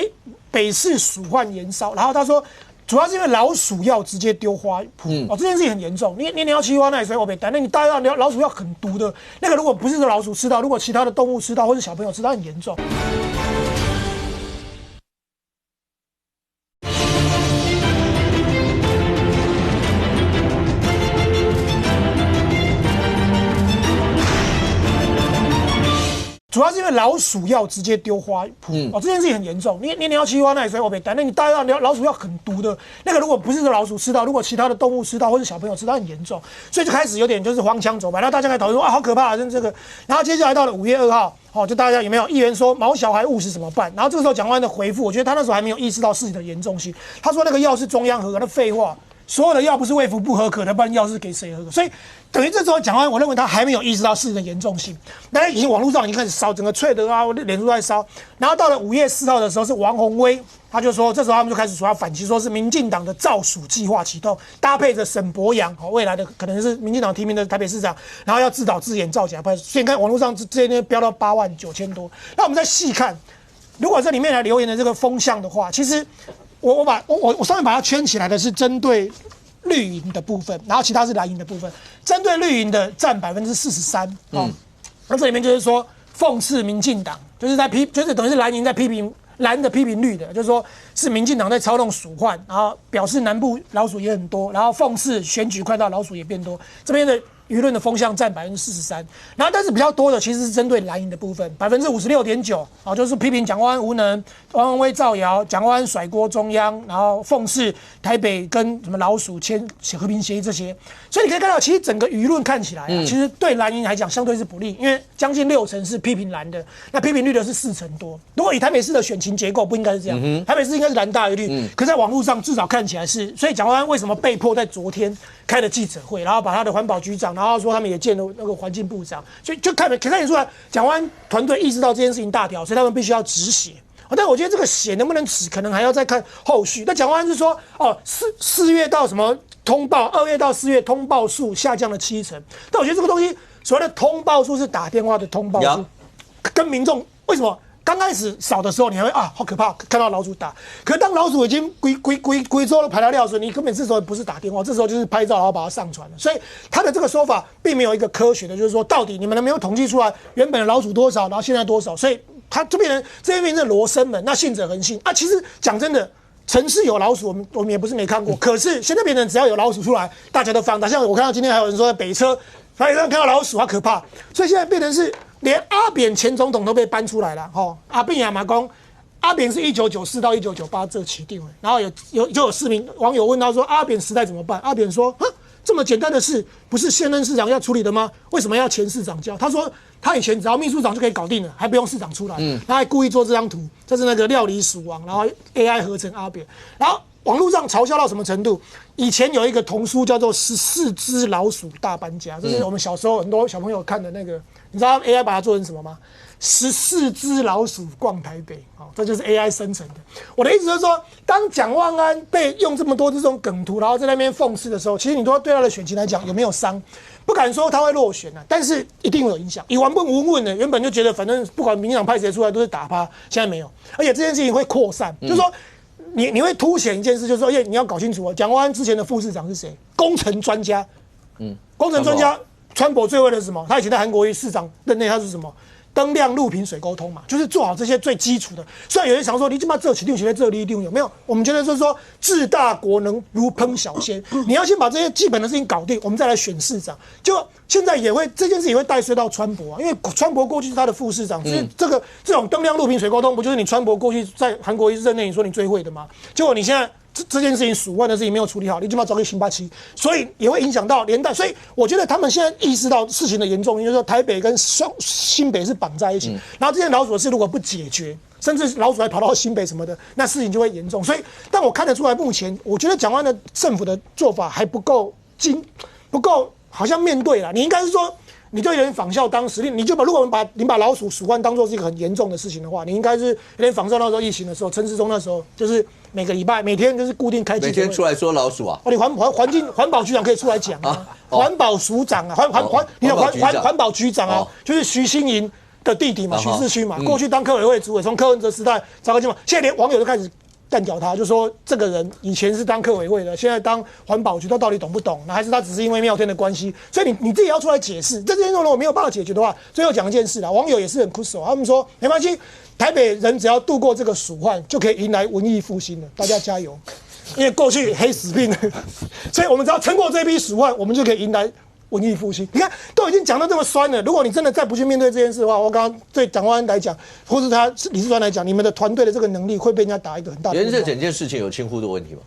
北市鼠患延烧，然后他说，主要是因为老鼠药直接丢花圃，这件事情很严重。你要吃花那也是我被单，那你大家要老鼠药很毒的，那个如果不是老鼠吃到，如果其他的动物吃到或者小朋友吃到，很严重。主要是因为老鼠药直接丢花圃，这件事情很严重。你要吃花那也是我被单，那你大家老鼠药很毒的，那个如果不是老鼠吃到，如果其他的动物吃到或者小朋友吃到，很严重，所以就开始有点就是荒腔走板。然后大家开始讨论说好可怕啊，这个。然后接下来到了5月2号，就大家有没有议员说毛小孩误食怎么办？然后这个时候蒋万安的回复，我觉得他那时候还没有意识到事情的严重性。他说那个药是中央核可，那废话。所有的药不是卫福部核可的，不然药是给谁核可？所以等于这时候蒋万安，我认为他还没有意识到事情的严重性。大家已经网络上已经开始烧，整个脆的啊，脸书在烧。然后到了5月4号的时候，是王宏威，他就说，这时候他们就开始说要反击，说是民进党的造鼠计划启动，搭配着沈伯洋，未来的可能是民进党提名的台北市长，然后要自导自演造假派。所以你看网络上这些飙到89000多。那我们再细看，如果这里面来留言的这个风向的话，其实。我上面把它圈起来的是针对绿营的部分，然后其他是蓝营的部分。针对绿营的占43%，那这里面就是说讽刺民进党，就是就是等于是蓝营在批评蓝的批评绿的，就是说是民进党在操弄鼠患，然后表示南部老鼠也很多，然后讽刺选举快到老鼠也变多，这边的。舆论的风向占43%，然后但是比较多的其实是针对蓝营的部分，56.9%，就是批评蒋万安无能，王宏威造谣，蒋万安甩锅中央，然后讽刺台北跟什么老鼠签和平协议这些，所以你可以看到，其实整个舆论看起来其实对蓝营来讲相对是不利，因为将近60%是批评蓝的，那批评绿的是4%多。如果以台北市的选情结构，不应该是这样，台北市应该是蓝大于绿，可在网络上至少看起来是，所以蒋万安为什么被迫在昨天开了记者会，然后把他的环保局长。然后说他们也见了那个环境部长，就看得出来，蒋万安团队意识到这件事情大条，所以他们必须要止血。但我觉得这个血能不能止，可能还要再看后续。那蒋万安是说，4月到什么通报，2月到4月通报数下降了70%。但我觉得这个东西所谓的通报数是打电话的通报数，跟民众为什么？刚开始少的时候，你还会好可怕，看到老鼠打。可是当老鼠已经归州都排到料的时候，你根本这时候不是打电话，这时候就是拍照然后把它上传了。所以他的这个说法并没有一个科学的，就是说到底你们能没有统计出来原本的老鼠多少，然后现在多少？所以他这边变成罗生门，那信者恒信啊。其实讲真的，城市有老鼠，我们也不是没看过。可是现在变成只要有老鼠出来，大家都放大。像我看到今天还有人说在北车上看到老鼠，好可怕。所以现在变成是。连阿扁前总统都被搬出来了，阿扁亚马公，阿扁是1994到1998这起定了，然后有市民网友问他说，阿扁时代怎么办？阿扁说，这么简单的事，不是现任市长要处理的吗？为什么要前市长交？他说他以前只要秘书长就可以搞定了，还不用市长出来。他还故意做这张图，这是那个料理鼠王，然后 AI 合成阿扁，然后网络上嘲笑到什么程度？以前有一个童书叫做《14只老鼠大搬家》，这是我们小时候很多小朋友看的那个。你知道 AI 把它做成什么吗？14只老鼠逛台北，这就是 AI 生成的。我的意思就是说，当蒋万安被用这么多这种梗图，然后在那边讽刺的时候，其实你都对他的选情来讲有没有伤？不敢说他会落选啊，但是一定会有影响。以完笨无问的，原本就觉得反正不管民进党派谁出来都是打趴，现在没有，而且这件事情会扩散，就是说你会凸显一件事，就是说，你要搞清楚哦，蒋万安之前的副市长是谁？工程专家，工程专家。川博最会的是什么？他以前在韩国瑜市长任内，他是什么？灯亮、路平、水沟通嘛，就是做好这些最基础的。虽然有人想说，你他妈这起定在这里一定有没有？我们觉得就是说，治大国能如烹小鲜，你要先把这些基本的事情搞定，我们再来选市长。就现在也会这件事也会带衰到川博啊，因为川博过去是他的副市长，所以这种灯亮、路平、水沟通，不就是你川博过去在韩国瑜任内你说你最会的吗？结果你现在。这件事情鼠万的事情没有处理好，你就要找个辛巴奇，所以也会影响到连带。所以我觉得他们现在意识到事情的严重，就是说台北跟新北是绑在一起，然后这些老鼠的事如果不解决，甚至老鼠还跑到新北什么的，那事情就会严重。所以，但我看得出来，目前我觉得蒋万安的政府的做法还不够好像面对了。你应该是说。你就有点仿效当时，如果你把老鼠鼠患当作是一个很严重的事情的话，你应该是有点仿效那时候疫情的时候，陈时中那时候就是每个礼拜每天就是固定开记者会，每天出来说老鼠啊。你环保局长可以出来讲啊，环保署长啊，环保局长啊，就是徐新营的弟弟嘛，徐世勋嘛，过去当科委会主委，从柯文哲时代找个进嘛，现在连网友都开始。干掉他，就说这个人以前是当科委会的，现在当环保局，他到底懂不懂？那还是他只是因为妙天的关系？所以你自己要出来解释。这件事如果没有办法解决的话，最后讲一件事啦，网友也是很酷手，他们说没关系，台北人只要度过这个鼠患，就可以迎来文艺复兴了，大家加油！因为过去黑死病，所以我们只要撑过这批鼠患，我们就可以迎来。文艺复兴，你看都已经讲到这么酸了。如果你真的再不去面对这件事的话，我刚刚对蒋万安来讲，或是他李世川来讲，你们的团队的这个能力会被人家打一个很大的。连这整件事情有轻忽的问题吗？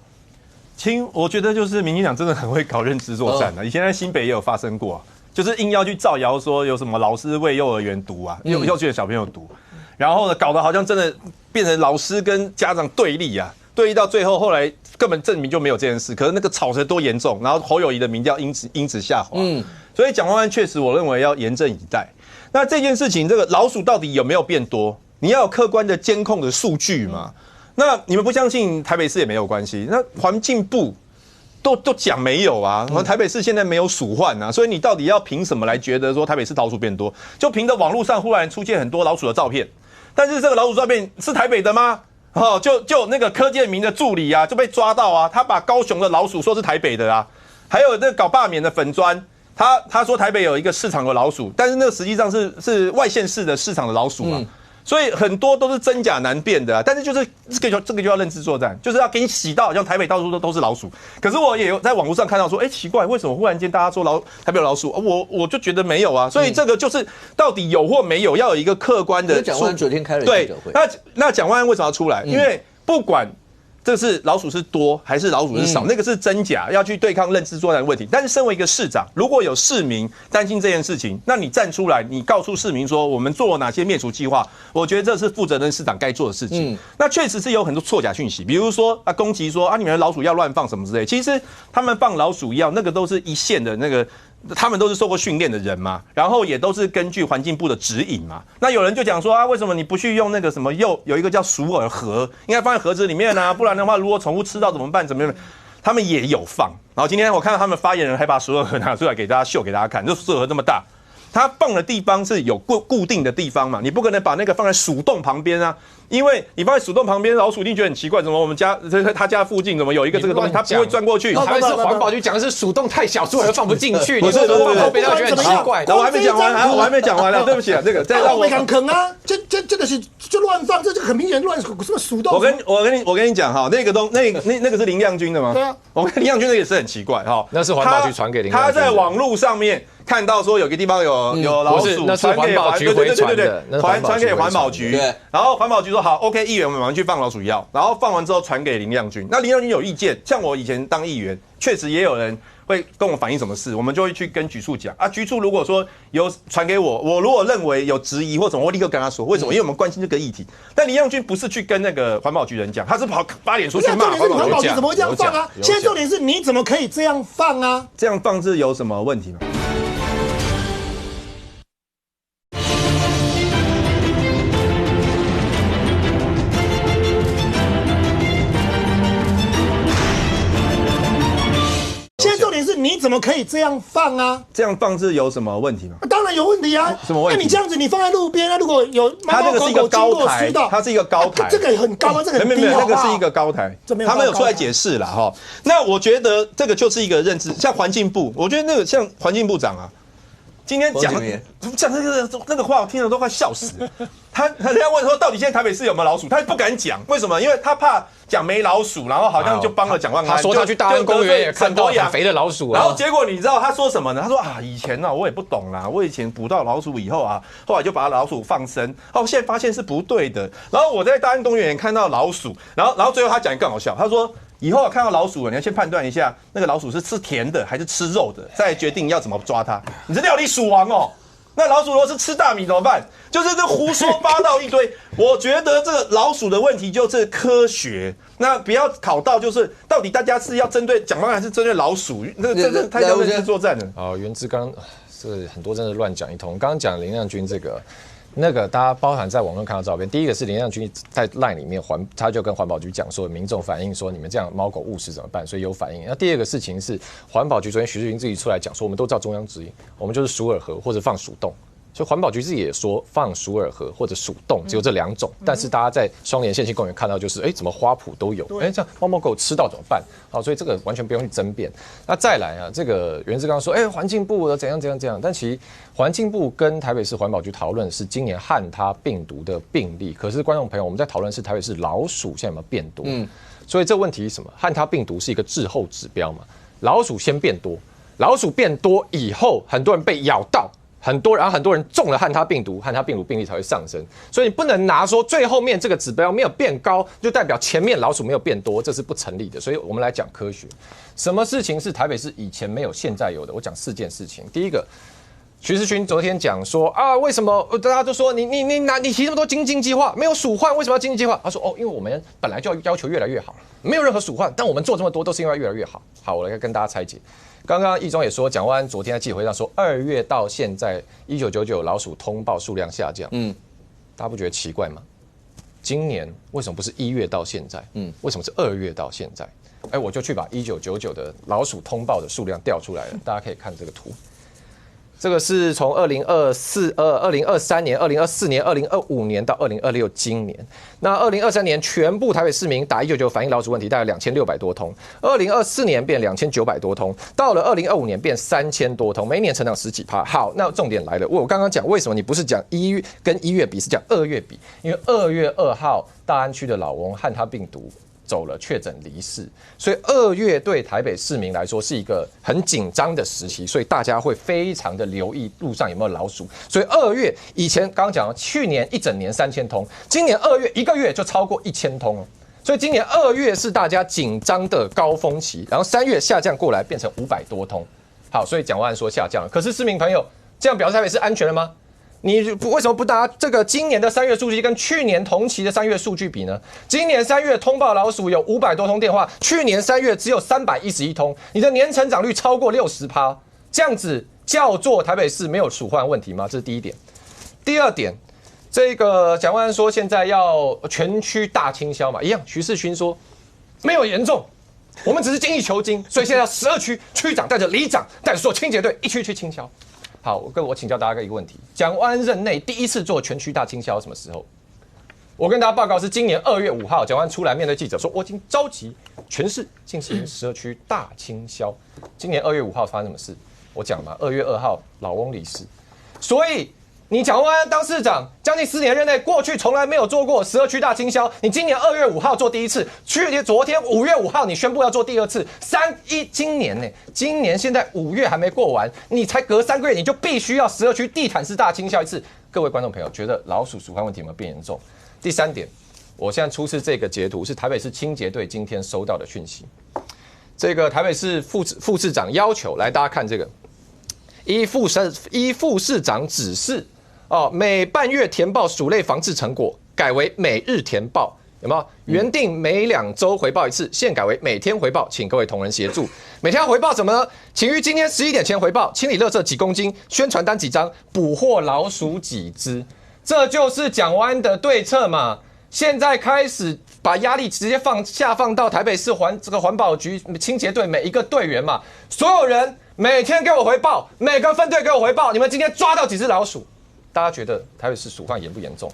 我觉得就是民进党真的很会搞认知作战以前在新北也有发生过就是硬要去造谣说有什么老师为幼儿园读幼稚园小朋友读，然后呢搞得好像真的变成老师跟家长对立对立到最后，后来根本证明就没有这件事。可是那个吵得多严重，然后侯友宜的民调因此下滑。所以蒋万安确实，我认为要严阵以待。那这件事情，这个老鼠到底有没有变多？你要有客观的监控的数据嘛？那你们不相信台北市也没有关系。那环境部都讲没有啊，台北市现在没有鼠患啊，所以你到底要凭什么来觉得说台北市老鼠变多？就凭着网络上忽然出现很多老鼠的照片，但是这个老鼠照片是台北的吗？就那个柯建铭的助理就被抓到他把高雄的老鼠说是台北的还有那个搞罢免的粉专，他说台北有一个市场的老鼠，但是那个实际上是外县市的市场的老鼠所以很多都是真假难辨的但是就是这个就要认知作战，就是要给你洗到好像台北到处都是老鼠。可是我也有在网络上看到说，奇怪，为什么忽然间大家说台北有老鼠？我就觉得没有所以这个就是到底有或没有，要有一个客观的。蒋万安昨天开了记者会，那蒋万安为什么要出来？因为不管。这是老鼠是多还是老鼠是少，那个是真假，要去对抗认知作战的问题。但是身为一个市长，如果有市民担心这件事情，那你站出来，你告诉市民说我们做了哪些灭鼠计划，我觉得这是负责任市长该做的事情。那确实是有很多错假讯息，比如说攻击说你们的老鼠药乱放什么之类，其实他们放老鼠药那个都是一线的那个他们都是受过训练的人嘛，然后也都是根据环境部的指引嘛。那有人就讲说啊，为什么你不去用那个什么有一个叫鼠耳盒，应该放在盒子里面啊，不然的话，如果宠物吃到怎么办？怎么样？他们也有放。然后今天我看到他们发言人还把鼠耳盒拿出来给大家秀给大家看，这鼠耳盒这么大。它放的地方是有固定的地方嘛，你不可能把那个放在鼠洞旁边啊，因为你放在鼠洞旁边，老鼠一定觉得很奇怪，怎么我们家他家附近怎么有一个这个东西，它不会钻过去。台北市环保局讲的是鼠洞太小，所有人放不进去。不是，后边他觉得很奇怪。我还没讲完，我还没讲完了，对不起啊，这个再让我敢坑啊，这个是就乱放，这就很明显乱什么鼠洞。我跟你讲哈，那个是林亮君的吗？对啊，我跟林亮君的也是很奇怪哈，那是环保局传给林亮君。他在网络上面看到说有个地方有老鼠，那是环保局回传的，传给环保局。然后环保局说好 ，OK， 议员我们马上去放老鼠药，然后放完之后传给林亮君。那林亮君有意见，像我以前当议员，确实也有人会跟我反映什么事，我们就会去跟局处讲啊。局处如果说有传给我，我如果认为有质疑或什么，我立刻跟他说为什么，因为我们关心这个议题。但林亮君不是去跟那个环保局人讲，他是发脸书去骂环保局怎么会这样放啊？现在重点是你怎么可以这样放啊？这样放是有什么问题吗？你怎么可以这样放啊？这样放是有什么问题吗？当然有问题啊！什么问题？那你这样子，你放在路边啊，如果有猫猫狗狗经过吃到，它是一个高台，这个很高啊，这个很低。没有，那个是一个高台，他们有出来解释了哈。那我觉得这个就是一个认知，像环境部，我觉得那个像环境部长啊，今天讲那个话，我听了都快笑死了。他人家问说，到底现在台北市有没有老鼠？他不敢讲，为什么？因为他怕讲没老鼠，然后好像就帮了蒋万安。他说他去大安公园也看到很肥的老鼠啊。然后结果你知道他说什么呢？他说啊，以前呢我也不懂啦，我以前捕到老鼠以后啊，后来就把老鼠放生，现在发现是不对的。然后我在大安公园也看到老鼠，然后最后他讲更好笑，他说以后看到老鼠了，你要先判断一下那个老鼠是吃甜的还是吃肉的，再决定要怎么抓它。你是料理鼠王哦。那老鼠如果是吃大米怎么办？就是这胡说八道一堆。我觉得这个老鼠的问题就是科学，那不要考到就是到底大家是要针对蒋万安还是针对老鼠？那这太像认知作战了。哦，袁志刚是很多真的乱讲一通。刚刚讲林亮君这个。那个大家包含在网上看到照片，第一个是林亮君在 LINE 里面他就跟环保局讲说，民众反映说你们这样猫狗误食怎么办，所以有反应。那第二个事情是环保局昨天徐世勋自己出来讲说，我们都照中央指引，我们就是鼠耳盒或者放鼠洞。所以环保局自己也说放鼠耳盒或者鼠洞只有这两种，但是大家在双连线性公园看到就是，怎么花圃都有，这样猫猫狗吃到怎么办？好，所以这个完全不用去争辩。那再来啊，这个袁志刚说，环境部怎样，但其实环境部跟台北市环保局讨论是今年汉他病毒的病例，可是观众朋友我们在讨论是台北市老鼠现在有没有变多？所以这问题是什么？汉他病毒是一个滞后指标嘛，老鼠先变多，老鼠变多以后，很多人被咬到。很多人中了汉他病毒病例才会上升，所以你不能拿说最后面这个指标没有变高，就代表前面老鼠没有变多，这是不成立的。所以我们来讲科学，什么事情是台北市以前没有现在有的？我讲4件事情。第一个，徐世勋昨天讲说啊，为什么大家都说你提这么多经济计划，没有鼠患，为什么要经济计划？他说因为我们本来就要求越来越好，没有任何鼠患，但我们做这么多都是因为越来越好。好，我来跟大家拆解。刚刚易中也说，蒋万安昨天在记者会上说，2月到现在1999老鼠通报数量下降，大家不觉得奇怪吗？今年为什么不是1月到现在？为什么是2月到现在？我就去把1999的老鼠通报的数量调出来了，大家可以看这个图。这个是从2023年、2024年、2025年到2026今年。那2023年全部台北市民打199反映老鼠问题大概2600多通，2024年变2900多通，到了2025年变3000多通，每一年成长10几%。好，那重点来了，我刚刚讲为什么你不是讲跟1月比，是讲2月比？因为2月2号大安区的老翁汉他病毒走了确诊离世，所以2月对台北市民来说是一个很紧张的时期，所以大家会非常的留意路上有没有老鼠。所以2月以前刚刚讲去年一整年3000通，今年2月一个月就超过1000通了。所以今年2月是大家紧张的高峰期，然后3月下降过来变成500多通。好，所以蒋万安说下降了，可是市民朋友这样表示台北市安全了吗？你为什么不拿这个今年的3月数据跟去年同期的3月数据比呢？今年3月通报老鼠有500多通电话，去年3月只有311通，你的年成长率超过60%，这样子叫做台北市没有鼠患问题吗？这是第一点。第二点，这个蒋万安说现在要全区大清消嘛，一样。徐世勋说没有严重，我们只是精益求精，所以现在要12区区长带着里长带着所有清洁队一区区清消。好，我请教大家一个问题：蒋万安任内第一次做全区大清消什么时候？我跟大家报告是今年2月5号，蒋万安出来面对记者说，我已经召集全市进行12区大清消。今年2月5号发生什么事？我讲嘛，2月2号老翁离世，所以你蒋万安当市长将近4年任内，过去从来没有做过12区大清消，你今年2月5号做第一次，昨天5月5号你宣布要做第二次，今年呢？今年现在5月还没过完，你才隔3个月，你就必须要12区地毯式大清消一次。各位观众朋友，觉得老鼠鼠患问题有没有变严重？第3点，我现在出示这个截图是台北市清洁队今天收到的讯息。这个台北市副市长要求，来大家看这个，依副市长指示，每半月填报鼠类防治成果，改为每日填报，有没有？原定每2周回报一次，现改为每天回报，请各位同仁协助。每天要回报什么呢？请于今天11点前回报，清理垃圾几公斤，宣传单几张，捕获老鼠几只。这就是蒋万安的对策嘛？现在开始把压力直接下放到台北市环保局清洁队每一个队员嘛，所有人每天给我回报，每个分队给我回报，你们今天抓到几只老鼠？大家觉得台北市鼠患严不严重？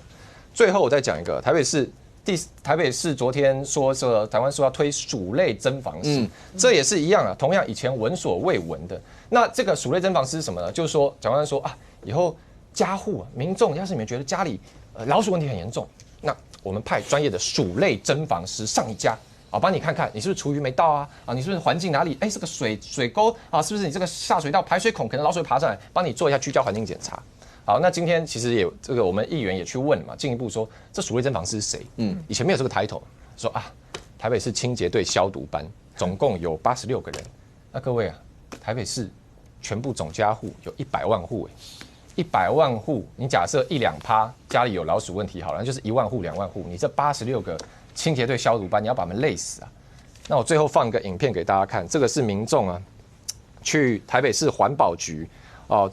最后我再讲一个，台北市昨天说台湾说要推鼠类侦防师，这也是一样啊，同样以前闻所未闻的。那这个鼠类侦防师是什么呢？就是说蒋万安说啊，以后家户民众要是你们觉得家里老鼠问题很严重，那我们派专业的鼠类侦防师上你家帮你看看你是不是厨余没倒啊，你是不是环境哪里这个水沟是不是你这个下水道排水孔可能老鼠会爬上来，帮你做一下居家环境检查。好，那今天其实也这个我们议员也去问嘛，进一步说这鼠类侦防师是谁？以前没有这个抬头，说台北市清洁队消毒班总共有86个人，那各位台北市全部总家户有100万户100万户，你假设1-2%家里有老鼠问题好了，那就是1万户2万户，你这86个清洁队消毒班，你要把他们累死啊！那我最后放一个影片给大家看，这个是民众去台北市环保局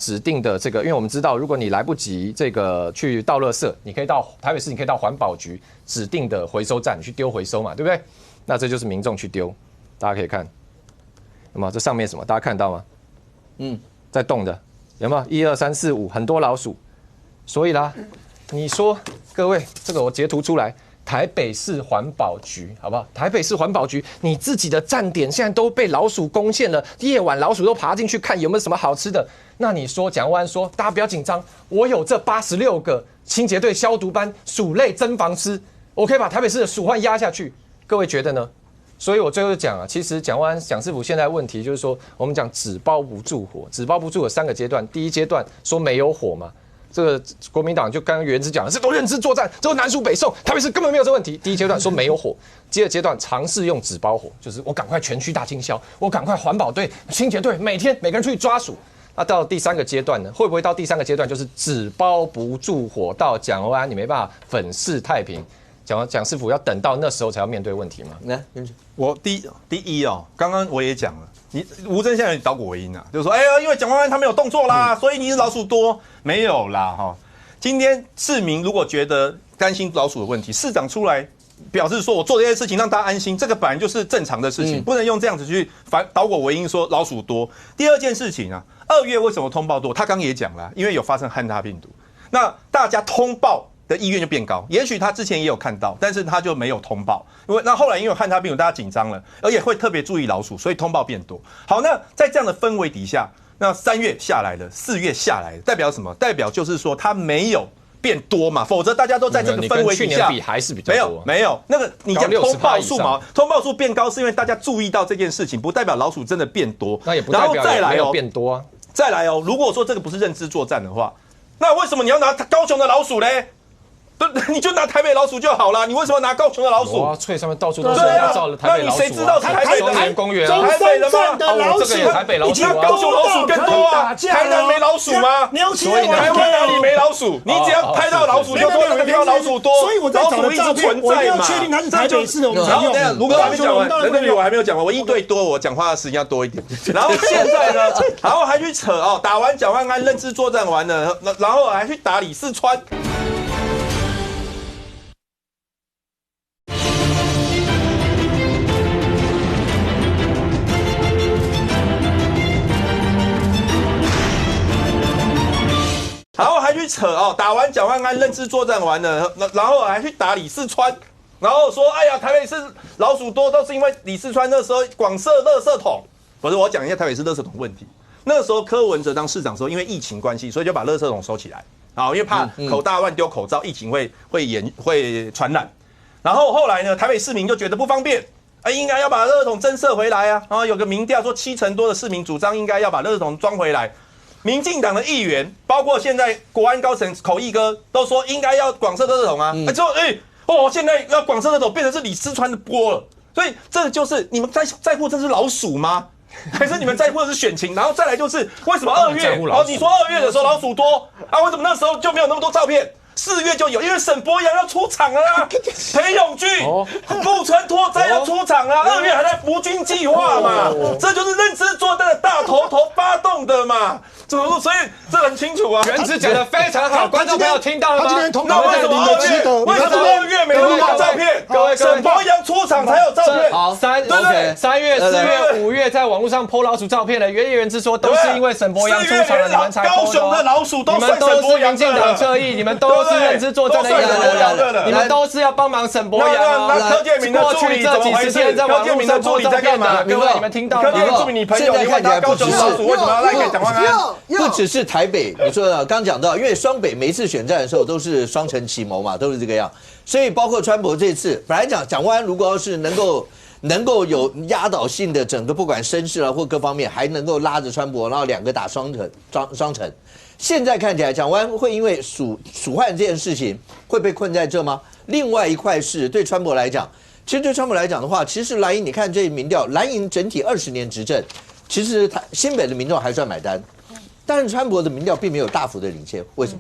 指定的这个，因为我们知道，如果你来不及这个去倒垃圾，你可以到台北市，你可以到环保局指定的回收站去丢回收嘛，对不对？那这就是民众去丢，大家可以看，那么这上面什么？大家看到吗？在动的。有没有1、2、3、4、5很多老鼠？所以啦，你说各位，这个我截图出来，台北市环保局好不好？台北市环保局，你自己的站点现在都被老鼠攻陷了，夜晚老鼠都爬进去看有没有什么好吃的。那你说蒋万安说，大家不要紧张，我有这86个清洁队消毒班鼠类侦防师，我可以把台北市的鼠患压下去。各位觉得呢？所以我最后讲其实蒋万安蒋师傅现在问题就是说，我们讲纸包不住火，纸包不住有3个阶段。第一阶段说没有火嘛，这个国民党就刚刚原之讲的，这都认知作战，这都南属北宋，台北市根本没有这问题。第一阶段说没有火，第二阶段尝试用纸包火，就是我赶快全区大清消，我赶快环保队、清洁队每天每个人出去抓鼠。那到第3个阶段呢？会不会到第3个阶段就是纸包不住火，到蒋万安你没办法粉饰太平？蒋师傅要等到那时候才要面对问题吗？我第一刚刚我也讲了，你吴峥现在倒果为因就是说，因为蒋万安他没有动作啦，所以你是老鼠多，没有啦今天市民如果觉得担心老鼠的问题，市长出来表示说我做这些事情让大家安心，这个本来就是正常的事情，不能用这样子去倒果为因说老鼠多。第二件事情2月为什么通报多？他刚也讲了，因为有发生汉他病毒，那大家通报的意愿就变高，也许他之前也有看到，但是他就没有通报，那后来因为有汉他病毒，大家紧张了，而且会特别注意老鼠，所以通报变多。好，那在这样的氛围底下，那3月下来了，4月下来了，代表什么？代表就是说它没有变多嘛，否则大家都在这个氛围底下，去年比还是比较多。没有，那个你讲通报数嘛，通报数变高是因为大家注意到这件事情，不代表老鼠真的变多，那也不代表没有变多啊。再来如果说这个不是认知作战的话，那为什么你要拿高雄的老鼠嘞？你就拿台北老鼠就好了，你为什么拿高雄的老鼠？哇，翠上面到处都是照了台北老鼠。那你谁知道是台北的公园啊？台北的吗？这个也台北老鼠啊。高雄老鼠更多啊，台南没老鼠吗？所以台湾哪里没老鼠？你只要拍到老鼠，就说那个地方老鼠多，所以我在找的照片，我一定要确定它是台北市的。然后卢哥还没讲完，我还没有讲完，我一对多，我讲话的时间要多一点。然后现在呢，然后还去扯哦，打完蒋万安认知作战完了，然后还去打李四川。然后还去扯哦，打完蒋万安认知作战完了，然后还去打李四川，然后说哎呀，台北市老鼠多都是因为李四川那时候广设垃圾桶。不是，我讲一下台北市垃圾桶问题。那时候柯文哲当市长的时候，因为疫情关系，所以就把垃圾桶收起来，因为怕口大乱丢口罩，疫情会传染。然后后来呢，台北市民就觉得不方便，应该要把垃圾桶增设回来啊。然后有个民调说70%多的市民主张应该要把垃圾桶装回来。民进党的议员，包括现在国安高层口译哥，都说应该要广设垃圾桶啊。之后现在要广设垃圾桶变成是李四川的锅了。所以这就是你们在乎这只老鼠吗？还是你们在乎的是选情？然后再来就是为什么2月？你说2月的时候老鼠多啊，为什么那时候就没有那么多照片？4月就有，因为沈伯洋要出场了啊，裴勇俊、木村拓哉要出场啊，2月还在扶军计划嘛，这就是认知作战的大头发动的嘛。所以这很清楚啊。原子讲的非常好，观众朋友听到了吗？那为什么2月没有照片？各位，沈伯洋出场才有照片。好，3月、4月、5月在网络上 po 老鼠照片的，原原之说都是因为沈伯洋出场了，你们才 po 的。高雄的老鼠都算沈伯洋的。你们都是民进党侧翼，你们都是认知作战的一员，你们都是要帮忙沈伯洋。那柯建铭的助理这几十天在网络上 po 照片的，各位你们听到了吗？柯建铭助理，你朋友你问他高雄老鼠为什么要来给蒋万安？不只是台北，你说刚讲到，因为双北每一次选战的时候都是双城齐谋嘛，都是这个样，所以包括川普这次，本来讲蒋万安如果要是能够有压倒性的整个不管声势啊或各方面，还能够拉着川普，然后2个打双城。现在看起来，蒋万安会因为鼠患这件事情会被困在这吗？另外一块是对川普来讲，其实对川普来讲的话，其实蓝营你看这民调，蓝营整体20年执政，其实新北的民众还算买单。但是川普的民调并没有大幅的领先，为什么？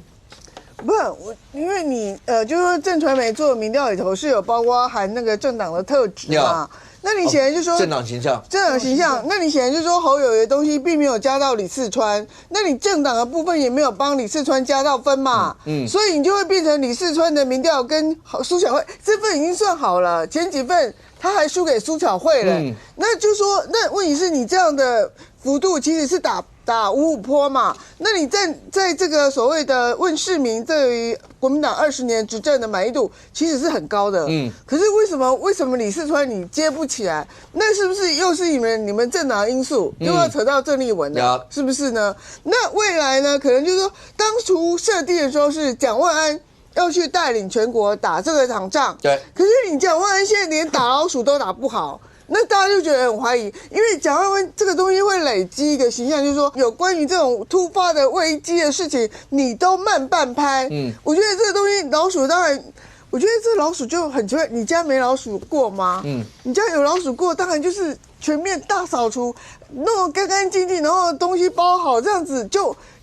不是因为你就是说正传媒做的民调里头是有包括含那个政党的特质嘛？那你显然就说政党形象，那你显然就说侯友宜的东西并没有加到李四川，那你政党的部分也没有帮李四川加到分嘛？所以你就会变成李四川的民调跟苏巧慧这份已经算好了，前几份他还输给苏巧慧了，那就说那问题是你这样的幅度其实是打5-5波嘛，那你在这个所谓的问市民对于国民党20年执政的满意度其实是很高的，可是为什么李四川你接不起来？那是不是又是你们政党的因素，又要扯到郑丽文了，是不是呢？那未来呢，可能就是说当初设定的时候是蒋万安要去带领全国打这场仗，对，可是你蒋万安现在连打老鼠都打不好。那大家就觉得很怀疑，因为蒋万安这个东西会累积一个形象，就是说有关于这种突发的危机的事情，你都慢半拍。我觉得这个东西老鼠当然，我觉得这老鼠就很奇怪，你家没老鼠过吗？你家有老鼠过，当然就是全面大扫除，弄得干干净净，然后东西包好，这样子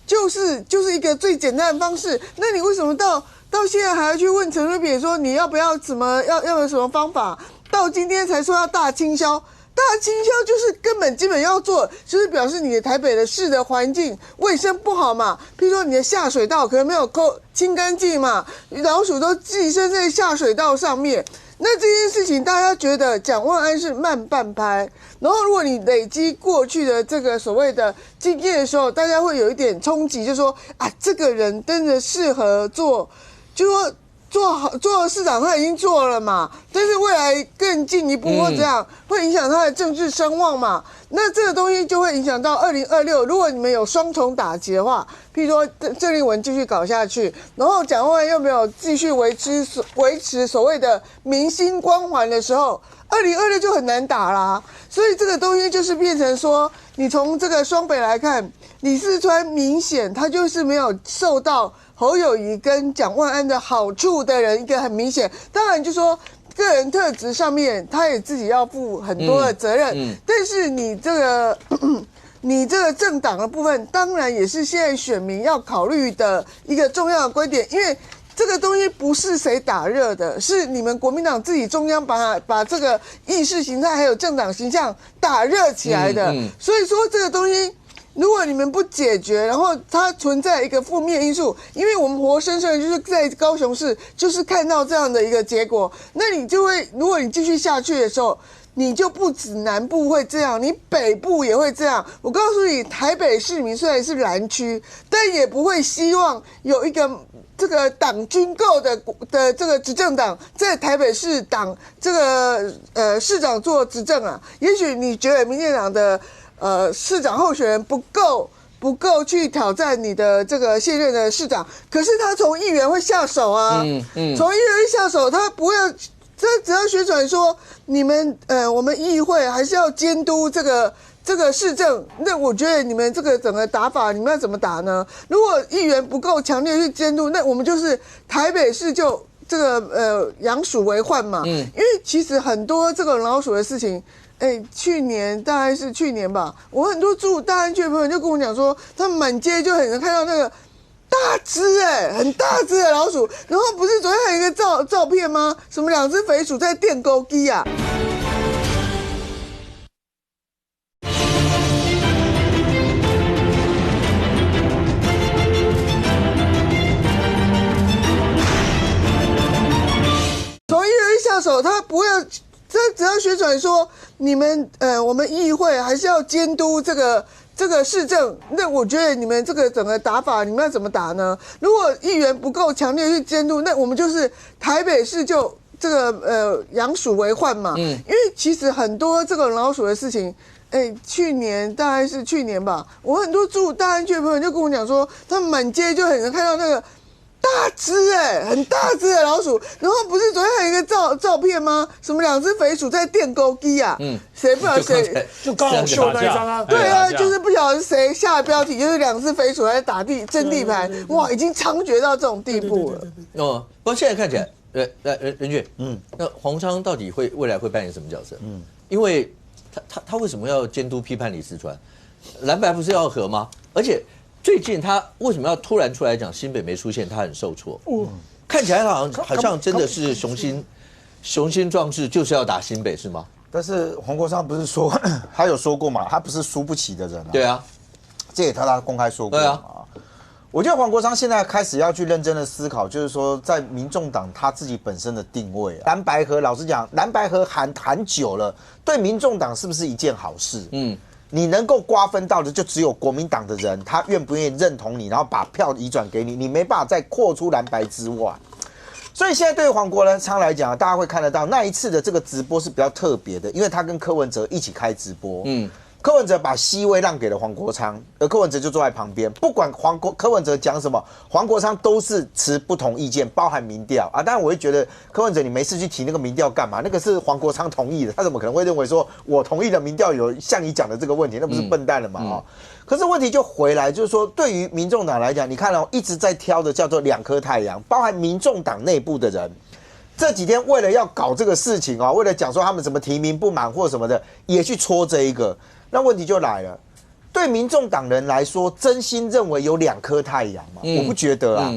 就是一个最简单的方式。那你为什么到现在还要去问陈水扁说你要不要要有什么方法？到今天才说要大清消就是根本基本要做，就是表示你的台北的市的环境卫生不好嘛，譬如说你的下水道可能没有清干净嘛，老鼠都寄生在下水道上面。那这件事情大家觉得蒋万安是慢半拍，然后如果你累积过去的这个所谓的经验的时候，大家会有一点冲击，就说啊，这个人真的适合做，就说做市长他已经做了嘛，但是未来更进一步或这样会影响他的政治声望嘛，那这个东西就会影响到2026，如果你们有双重打击的话，譬如说郑丽文继续搞下去，然后蒋万安又没有继续维持所谓的明星光环的时候，2026就很难打啦。所以这个东西就是变成说，你从这个双北来看，李四川明显他就是没有受到侯友宜跟蒋万安的好处的人，一个很明显，当然就说个人特质上面，他也自己要负很多的责任，但是你这个。你这个政党的部分，当然也是现在选民要考虑的一个重要的观点，因为这个东西不是谁打热的，是你们国民党自己中央把这个意识形态还有政党形象打热起来的。所以说这个东西，如果你们不解决，然后它存在一个负面因素，因为我们活生生的就是在高雄市就是看到这样的一个结果，那你就会，如果你继续下去的时候。你就不止南部会这样，你北部也会这样。我告诉你，台北市民虽然是蓝区，但也不会希望有一个这个党军购的这个执政党在台北市党这个市长做执政啊。也许你觉得民进党的市长候选人不够去挑战你的这个现任的市长，可是他从议员会下手啊，从议员下手，他不要。这只要宣传说你们我们议会还是要监督这个市政，那我觉得你们这个整个打法，你们要怎么打呢？如果议员不够强烈去监督，那我们就是台北市就这个养鼠为患嘛。因为其实很多这个老鼠的事情，去年大概是去年吧，我很多住大安区的朋友就跟我讲说，他们满街就很能看到那个。大只很大只的老鼠，然后不是昨天还有一个照片吗？什么2只肥鼠在电钩机啊？从议员下手，他不要，这只要宣传说你们我们议会还是要监督这个市政，那我觉得你们这个整个打法，你们要怎么打呢？如果议员不够强烈去监督，那我们就是台北市就这个养鼠为患嘛。因为其实很多这个老鼠的事情，去年大概是去年吧，我很多住大安区的朋友就跟我讲说，他们满街就很能看到那个。大只很大只的老鼠，然后不是昨天还有一个照片吗？什么2只肥鼠在电钩机啊？谁不晓得谁就刚好秀那一张啊？对啊，就是不晓得谁下的标题，就是2只肥鼠在打争地盘，哇，已经猖獗到这种地步了。不过现在看起来，任俊，那黄昌到底未来会扮演什么角色？因为他为什么要监督批判李四川？蓝白不是要和吗？而且。最近他为什么要突然出来讲新北没出现，他很受挫？看起来好像真的是雄心壮志，就是要打新北是吗？但是黄国昌不是说他有说过嘛，他不是输不起的人啊。对啊，这也他公开说过嘛。我觉得黄国昌现在开始要去认真的思考，就是说在民众党他自己本身的定位。蓝白合，老实讲，蓝白合喊久了，对民众党是不是一件好事？你能够瓜分到的就只有国民党的人，他愿不愿意认同你，然后把票移转给你，你没办法再扩出蓝白之外。所以现在对于黄国昌来讲，大家会看得到那一次的这个直播是比较特别的，因为他跟柯文哲一起开直播。柯文哲把C位让给了黄国昌，而柯文哲就坐在旁边，不管柯文哲讲什么，黄国昌都是持不同意见，包含民调啊。当然，我会觉得柯文哲你没事去提那个民调干嘛？那个是黄国昌同意的，他怎么可能会认为说我同意的民调有像你讲的这个问题？那不是笨蛋了吗？可是问题就回来，就是说对于民众党来讲，你看一直在挑的叫做2颗太阳，包含民众党内部的人。这几天为了要搞这个事情为了讲说他们什么提名不满或什么的，也去戳这一个。那问题就来了，对民众党人来说，真心认为有2颗太阳吗？我不觉得啊，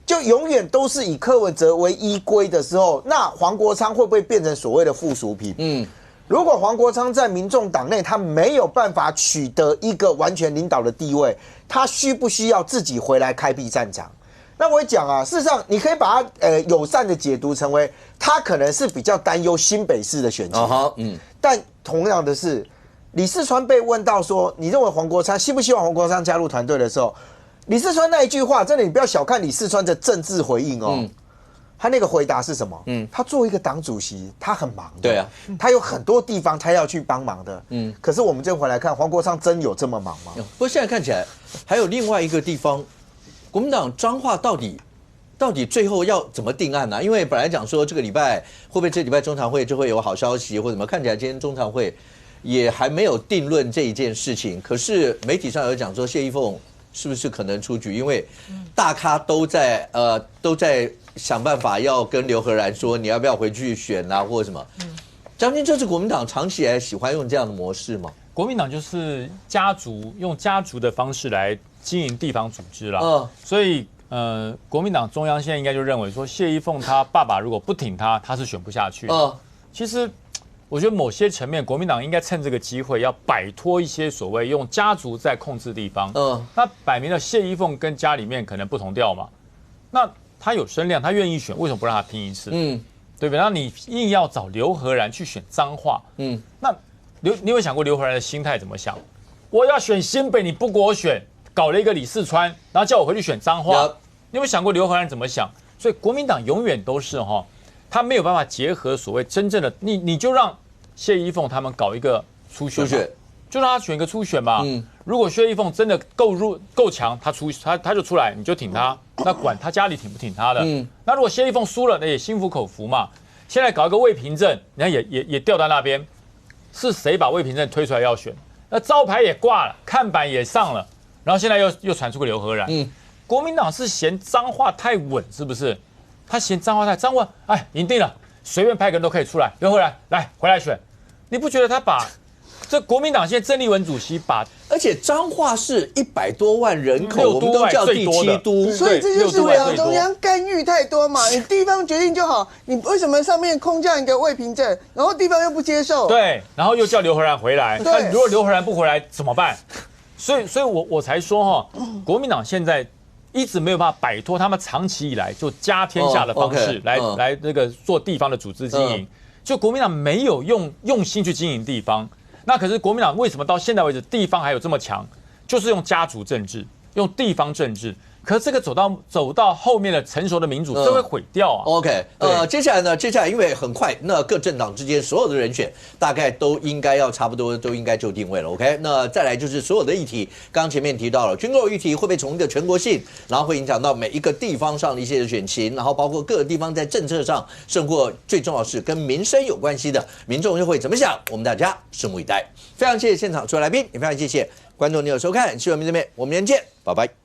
就永远都是以柯文哲为依归的时候，那黄国昌会不会变成所谓的附属品？如果黄国昌在民众党内他没有办法取得一个完全领导的地位，他需不需要自己回来开辟战场？那我会讲啊，事实上你可以把它友善的解读成为他可能是比较担忧新北市的选情，但同样的是。李四川被问到说，你认为黄国昌希不希望黄国昌加入团队的时候，李四川那一句话，真的你不要小看李四川的政治回应他那个回答是什么？他作为一个党主席，他很忙的，对啊，他有很多地方他要去帮忙的，可是我们这回来看，黄国昌真有这么忙吗？不过现在看起来还有另外一个地方，国民党彰化到底最后要怎么定案呢？因为本来讲说这个礼拜会不会这礼拜中常会就会有好消息或者什么，看起来今天中常会。也还没有定论这一件事情，可是媒体上有讲说谢依凤是不是可能出局？因为大咖都在想办法要跟刘和然说你要不要回去选啊，或者什么。将军，这是国民党长期以来喜欢用这样的模式吗？国民党就是用家族的方式来经营地方组织啦。所以国民党中央现在应该就认为说，谢依凤他爸爸如果不挺他，他是选不下去。其实我觉得某些层面，国民党应该趁这个机会要摆脱一些所谓用家族在控制地方。那摆明了谢依凤跟家里面可能不同调嘛，那他有声量，他愿意选，为什么不让他拼一次？对不对？然后你硬要找刘和然去选彰化，那你有想过刘和然的心态怎么想？我要选新北，你不给我选，搞了一个李四川，然后叫我回去选彰化，你有没有想过刘和然怎么想？所以国民党永远都是他没有办法结合所谓真正的你就让谢依凤他们搞一个初选，就让他选一个初选嘛。如果谢依凤真的够强，他就出来，你就挺他。那管他家里挺不挺他的。那如果谢依凤输了，那也心服口服嘛。现在搞一个魏平镇，你看也掉在那边，是谁把魏平镇推出来要选？那招牌也挂了，看板也上了，然后现在又传出个刘和然。国民党是嫌彰化太稳，是不是？他嫌彰化赢定了，随便派个人都可以出来。刘和然回来选，你不觉得他把这国民党现在郑丽文主席而且彰化是100多万人口，我们都叫第7都，所以这就是为了中央干预太多嘛。你地方决定就好，你为什么上面空降一个魏平镇，然后地方又不接受？对，然后又叫刘和然回来。那如果刘和然不回来怎么办？所以我才说国民党现在一直没有办法摆脱他们长期以来就家天下的方式来那个做地方的组织经营。就国民党没有用心去经营地方。那可是国民党为什么到现在为止地方还有这么强？就是用家族政治，用地方政治。可是这个走到后面的成熟的民主，这会毁掉啊。OK， 接下来因为很快，那各政党之间所有的人选大概都应该要差不多都应该就定位了。OK， 那再来就是所有的议题，刚刚前面提到了军购议题会不会从一个全国性，然后会影响到每一个地方上的一些选情，然后包括各个地方在政策上，甚或最重要是跟民生有关系的，民众又会怎么想？我们大家拭目以待。非常谢谢现场所有来宾，也非常谢谢观众朋友收看，希望民这边我们明天见，拜拜。